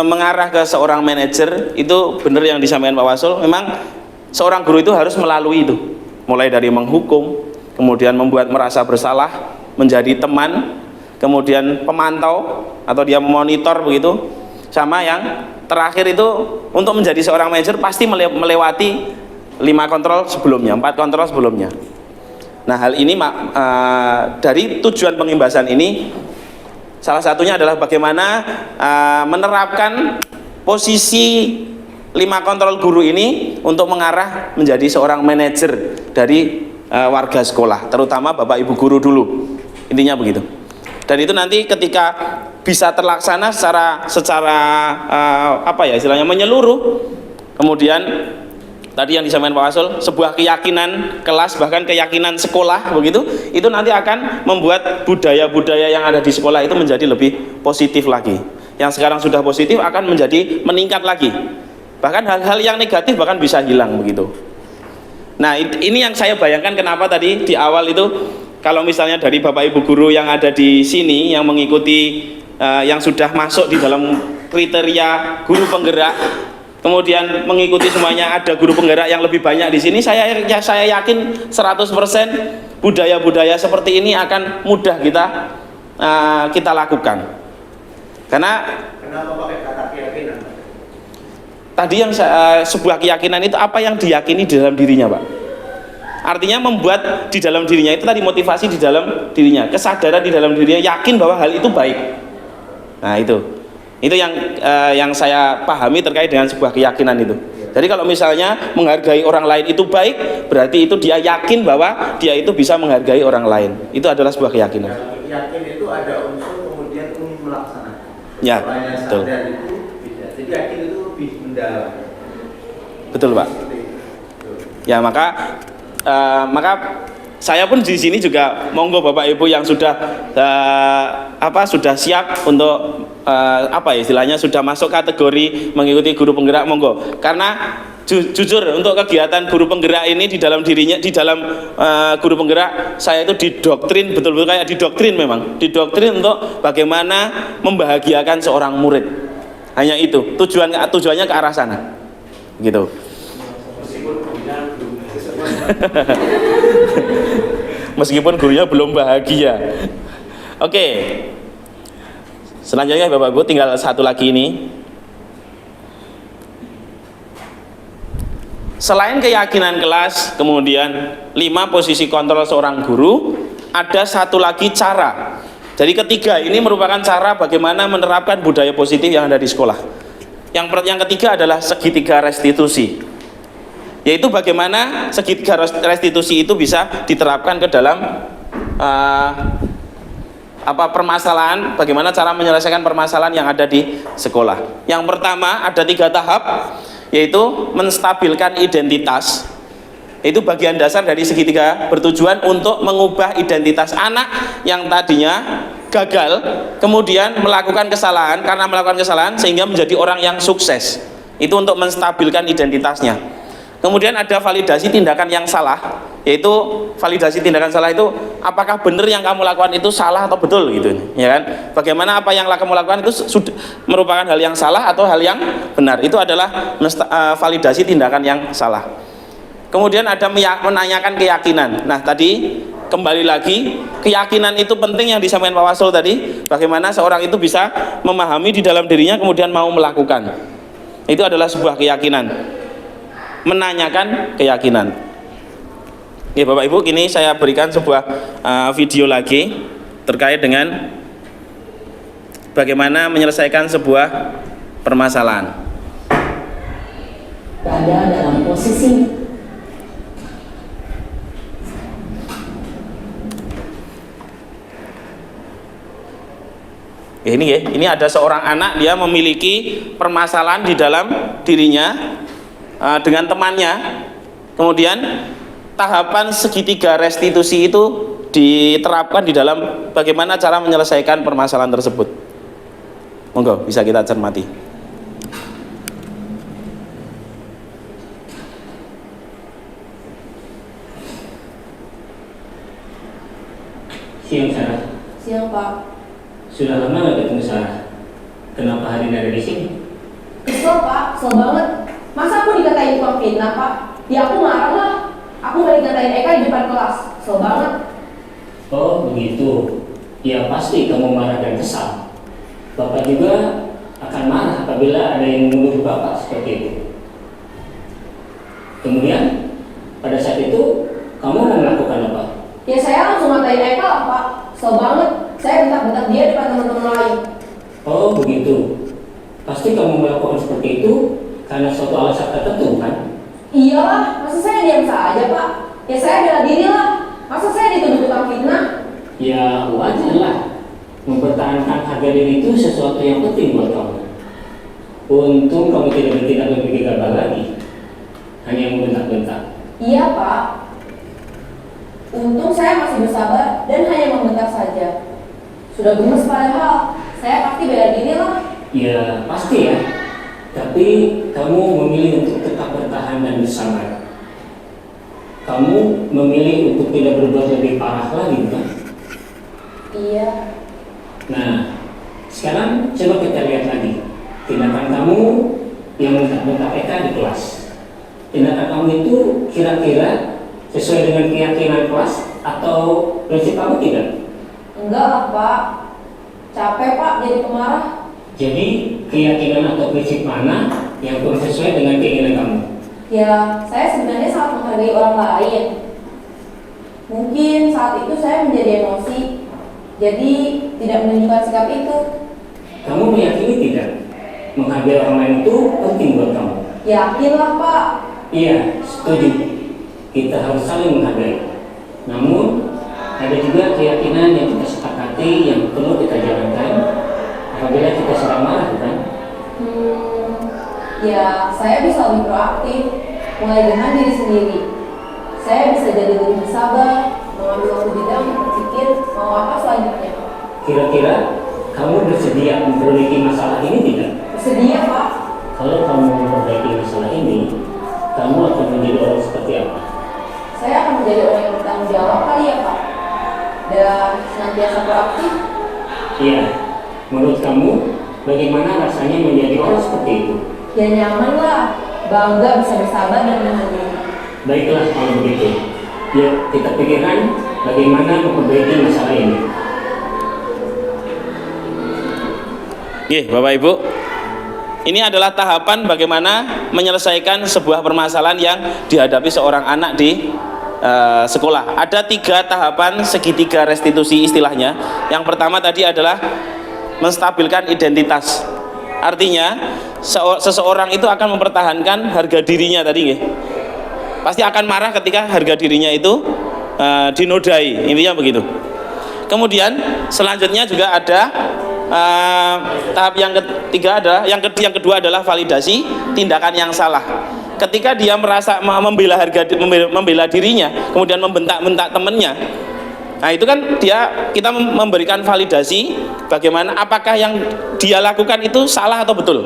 mengarah ke seorang manajer itu benar yang disampaikan Pak Wasul. Memang seorang guru itu harus melalui itu, mulai dari menghukum, kemudian membuat merasa bersalah, menjadi teman, kemudian pemantau atau dia memonitor begitu, sama yang terakhir itu untuk menjadi seorang manajer pasti melewati 5 kontrol sebelumnya, 4 kontrol sebelumnya. Nah hal ini dari tujuan pengimbasan ini salah satunya adalah bagaimana menerapkan posisi 5 kontrol guru ini untuk mengarah menjadi seorang manajer dari warga sekolah, terutama Bapak Ibu guru dulu, intinya begitu. Dan itu nanti ketika bisa terlaksana secara apa ya istilahnya menyeluruh, kemudian tadi yang disampaikan Pak Wasul, sebuah keyakinan kelas bahkan keyakinan sekolah begitu, itu nanti akan membuat budaya-budaya yang ada di sekolah itu menjadi lebih positif lagi. Yang sekarang sudah positif akan menjadi meningkat lagi, bahkan hal-hal yang negatif bahkan bisa hilang begitu. Nah ini yang saya bayangkan kenapa tadi di awal itu kalau misalnya dari Bapak Ibu guru yang ada di sini yang mengikuti yang sudah masuk di dalam kriteria guru penggerak, kemudian mengikuti semuanya, ada guru penggerak yang lebih banyak di sini, saya yakin 100% budaya-budaya seperti ini akan mudah kita lakukan. Karena kenapa pakai kata keyakinan? Tadi yang sebuah keyakinan itu apa yang diyakini di dalam dirinya, Pak. Artinya membuat di dalam dirinya itu tadi motivasi di dalam dirinya, kesadaran di dalam dirinya, yakin bahwa hal itu baik. Nah itu yang saya pahami terkait dengan sebuah keyakinan itu. Jadi kalau misalnya menghargai orang lain itu baik, berarti itu dia yakin bahwa dia itu bisa menghargai orang lain. Itu adalah sebuah keyakinan. Yakin itu ada unsur kemudian ingin melaksanakan. Ya, Kalau yang betul. sadar itu beda. Jadi yakin itu lebih mendalam. Betul, Pak. Ya, maka saya pun di sini juga monggo Bapak Ibu yang sudah sudah siap untuk istilahnya sudah masuk kategori mengikuti guru penggerak, monggo. Karena jujur untuk kegiatan guru penggerak ini di dalam guru penggerak saya itu didoktrin, betul-betul kayak didoktrin untuk bagaimana membahagiakan seorang murid. Hanya itu tujuannya ke arah sana, gitu. Meskipun gurunya belum bahagia. Oke. Selanjutnya Bapak Ibu tinggal satu lagi ini. Selain keyakinan kelas, kemudian 5 posisi kontrol seorang guru, ada satu lagi cara. Jadi ketiga ini merupakan cara bagaimana menerapkan budaya positif yang ada di sekolah. Yang ketiga adalah segitiga restitusi. Yaitu bagaimana segitiga restitusi itu bisa diterapkan ke dalam permasalahan, bagaimana cara menyelesaikan permasalahan yang ada di sekolah. Yang pertama ada 3 tahap, yaitu menstabilkan identitas. Itu bagian dasar dari segitiga, bertujuan untuk mengubah identitas anak yang tadinya gagal, kemudian melakukan kesalahan, karena melakukan kesalahan sehingga menjadi orang yang sukses. Itu untuk menstabilkan identitasnya. Kemudian ada validasi tindakan yang salah, yaitu validasi tindakan salah itu apakah benar yang kamu lakukan itu salah atau betul, gitu, ya kan? Bagaimana apa yang kamu lakukan itu sudah merupakan hal yang salah atau hal yang benar? Itu adalah validasi tindakan yang salah. Kemudian ada menanyakan keyakinan. Nah tadi kembali lagi, keyakinan itu penting yang disampaikan Pak Wasul tadi. Bagaimana seorang itu bisa memahami di dalam dirinya kemudian mau melakukan. Itu adalah sebuah keyakinan. Menanyakan keyakinan. Ya Bapak Ibu, kini saya berikan sebuah video lagi terkait dengan bagaimana menyelesaikan sebuah permasalahan. Berada dalam posisi ini ada seorang anak, dia memiliki permasalahan di dalam dirinya dengan temannya. Kemudian tahapan segitiga restitusi itu diterapkan di dalam bagaimana cara menyelesaikan permasalahan tersebut. Monggo bisa kita cermati. Siang Sarah. Siang Pak. Sudah lama nggak ketemu Sarah? Kenapa hari ini ada di sini? Kesel Pak, kesel banget. Masa aku dikatain tukang fitnah Pak? Ya aku marah lah. Aku gak dikatain Eka di depan kelas. Kesel banget. Oh begitu. Ya pasti kamu marah dan kesal. Bapak juga akan marah apabila ada yang menuduh Bapak seperti itu. Kemudian pada saat itu kamu mau melakukan apa? Ya saya langsung ngatain Eka lah Pak. Kesel banget. Saya bentak-bentak dia depan teman-teman lain. Oh begitu. Pasti kamu melakukan seperti itu karena suatu alasan tertentu kan? Iyalah, masa saya diam saja Pak? Ya saya bela diri lah. Masa saya dituduh tukang fitnah? Ya wajar lah. Mempertahankan harga diri itu sesuatu yang penting buat kamu. Untung kamu tidak bertindak lebih gegabah lagi, hanya membentak-bentak. Iya Pak. Untung saya masih bersabar dan hanya membentak saja. Sudah gemes padahal. Saya pasti bela diri lah. Ya pasti ya. Tapi kamu memilih untuk tetap bertahan dan bersabar. Kamu memilih untuk tidak berbuat lebih parah lagi, bukan? Iya. Nah, sekarang coba kita lihat lagi tindakan kamu yang bentak-bentak Eka di kelas. Tindakan kamu itu kira-kira sesuai dengan keyakinan kelas atau prinsip kamu tidak? Enggak lah Pak. Capek Pak jadi pemarah. Jadi keyakinan atau prinsip mana yang kurang sesuai dengan keinginan kamu? Ya, saya sebenarnya sangat menghargai orang lain. Mungkin saat itu saya menjadi emosi, jadi tidak menunjukkan sikap itu. Kamu meyakini tidak menghargai orang lain itu penting buat kamu? Yakin lah Pak. Iya, setuju. Kita harus saling menghargai. Namun, ada juga keyakinan yang kita sepakati yang perlu kita jalankan apabila kita sedang marah, bukan? Ya, saya bisa lebih proaktif, mulai dengan diri sendiri. Saya bisa jadi lebih bersabar, mengambil waktu jeda untuk berpikir mau apa selanjutnya. Kira-kira kamu bersedia memperbaiki masalah ini tidak? Bersedia Pak. Kalau kamu memperbaiki masalah ini, kamu akan menjadi orang seperti apa? Saya akan menjadi orang yang bertanggung jawab kali ya Pak. Dan senantiasa proaktif. Iya, menurut kamu bagaimana rasanya menjadi orang seperti itu? Ya nyaman lah, bangga bisa bersabar dan menghargai. Baiklah kalau begitu. Yuk kita pikirkan bagaimana memperbaiki masalah ini. Oke, Bapak Ibu, ini adalah tahapan bagaimana menyelesaikan sebuah permasalahan yang dihadapi seorang anak di sekolah. Ada 3 tahapan segitiga restitusi istilahnya. Yang pertama tadi adalah menstabilkan identitas. Artinya seseorang itu akan mempertahankan harga dirinya tadi, nggih. Pasti akan marah ketika harga dirinya itu dinodai, intinya begitu. Kemudian selanjutnya juga ada tahap yang ketiga adalah yang kedua adalah validasi tindakan yang salah. Ketika dia merasa membela dirinya, kemudian membentak-bentak temannya, nah itu kan kita memberikan validasi bagaimana apakah yang dia lakukan itu salah atau betul.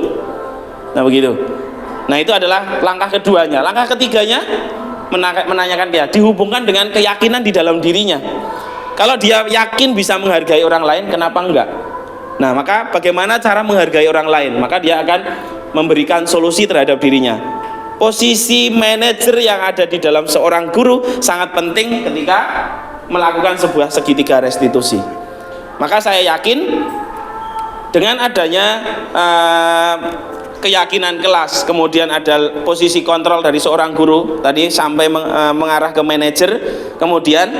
Nah begitu. Nah itu adalah langkah keduanya. Langkah ketiganya menanyakan dia, dihubungkan dengan keyakinan di dalam dirinya. Kalau dia yakin bisa menghargai orang lain, kenapa enggak? Nah maka bagaimana cara menghargai orang lain? Maka dia akan memberikan solusi terhadap dirinya. Posisi manajer yang ada di dalam seorang guru sangat penting ketika melakukan sebuah segitiga restitusi. Maka saya yakin dengan adanya keyakinan kelas, kemudian ada posisi kontrol dari seorang guru tadi sampai mengarah ke manajer, kemudian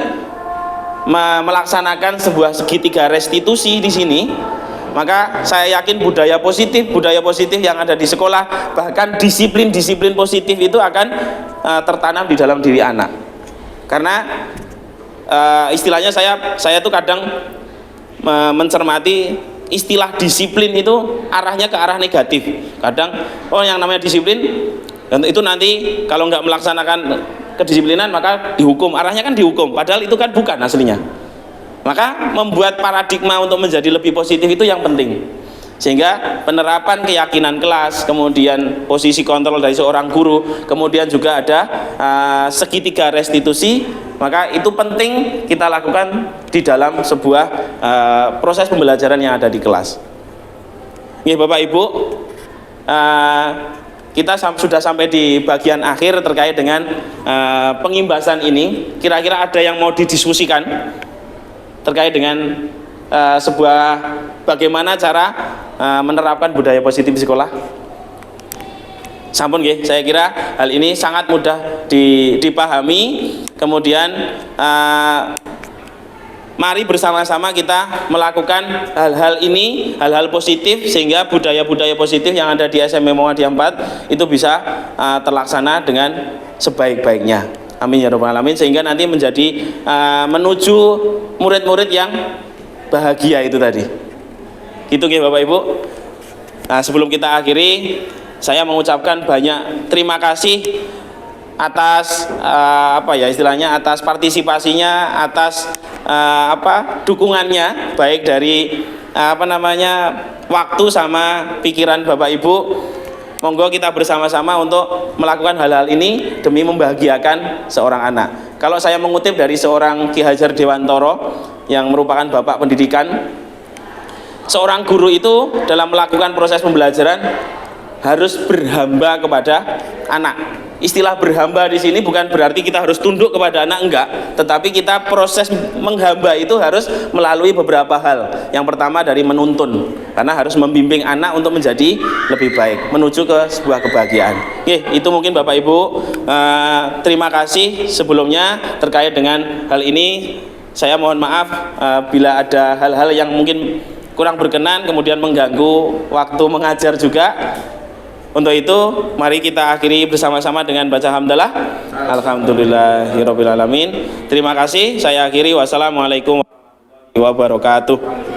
melaksanakan sebuah segitiga restitusi di sini, maka saya yakin budaya positif yang ada di sekolah, bahkan disiplin positif itu akan tertanam di dalam diri anak. Karena istilahnya saya tuh kadang mencermati istilah disiplin itu arahnya ke arah negatif. Kadang yang namanya disiplin itu nanti kalau nggak melaksanakan kedisiplinan maka dihukum, arahnya kan dihukum, padahal itu kan bukan aslinya. Maka membuat paradigma untuk menjadi lebih positif itu yang penting, sehingga penerapan keyakinan kelas, kemudian posisi kontrol dari seorang guru, kemudian juga ada segitiga restitusi, maka itu penting kita lakukan di dalam sebuah proses pembelajaran yang ada di kelas. Nih Bapak Ibu, kita sudah sampai di bagian akhir terkait dengan pengimbasan ini. Kira-kira ada yang mau didiskusikan terkait dengan sebuah bagaimana cara menerapkan budaya positif di sekolah? Sampun nggih, saya kira hal ini sangat mudah dipahami. Kemudian mari bersama-sama kita melakukan hal-hal ini, hal-hal positif, sehingga budaya-budaya positif yang ada di SMP Muhammadiyah 4 itu bisa terlaksana dengan sebaik-baiknya. Amin ya rabbal alamin, sehingga nanti menjadi menuju murid-murid yang bahagia itu tadi. Gitu nggih Bapak Ibu. Nah, sebelum kita akhiri, saya mengucapkan banyak terima kasih atas atas partisipasinya, atas dukungannya, baik dari waktu sama pikiran Bapak Ibu. Monggo kita bersama-sama untuk melakukan hal-hal ini demi membahagiakan seorang anak. Kalau saya mengutip dari seorang Ki Hajar Dewantoro yang merupakan bapak pendidikan, seorang guru itu dalam melakukan proses pembelajaran harus berhamba kepada anak. Istilah berhamba di sini bukan berarti kita harus tunduk kepada anak, enggak, tetapi kita proses menghamba itu harus melalui beberapa hal. Yang pertama dari menuntun, karena harus membimbing anak untuk menjadi lebih baik, menuju ke sebuah kebahagiaan. Oke, itu mungkin Bapak Ibu. Terima kasih sebelumnya terkait dengan hal ini. Saya mohon maaf bila ada hal-hal yang mungkin kurang berkenan, kemudian mengganggu waktu mengajar juga. Untuk itu mari kita akhiri bersama-sama dengan baca hamdalah. Alhamdulillahirabbil alamin. Terima kasih. Saya akhiri. Wassalamualaikum warahmatullahi wabarakatuh.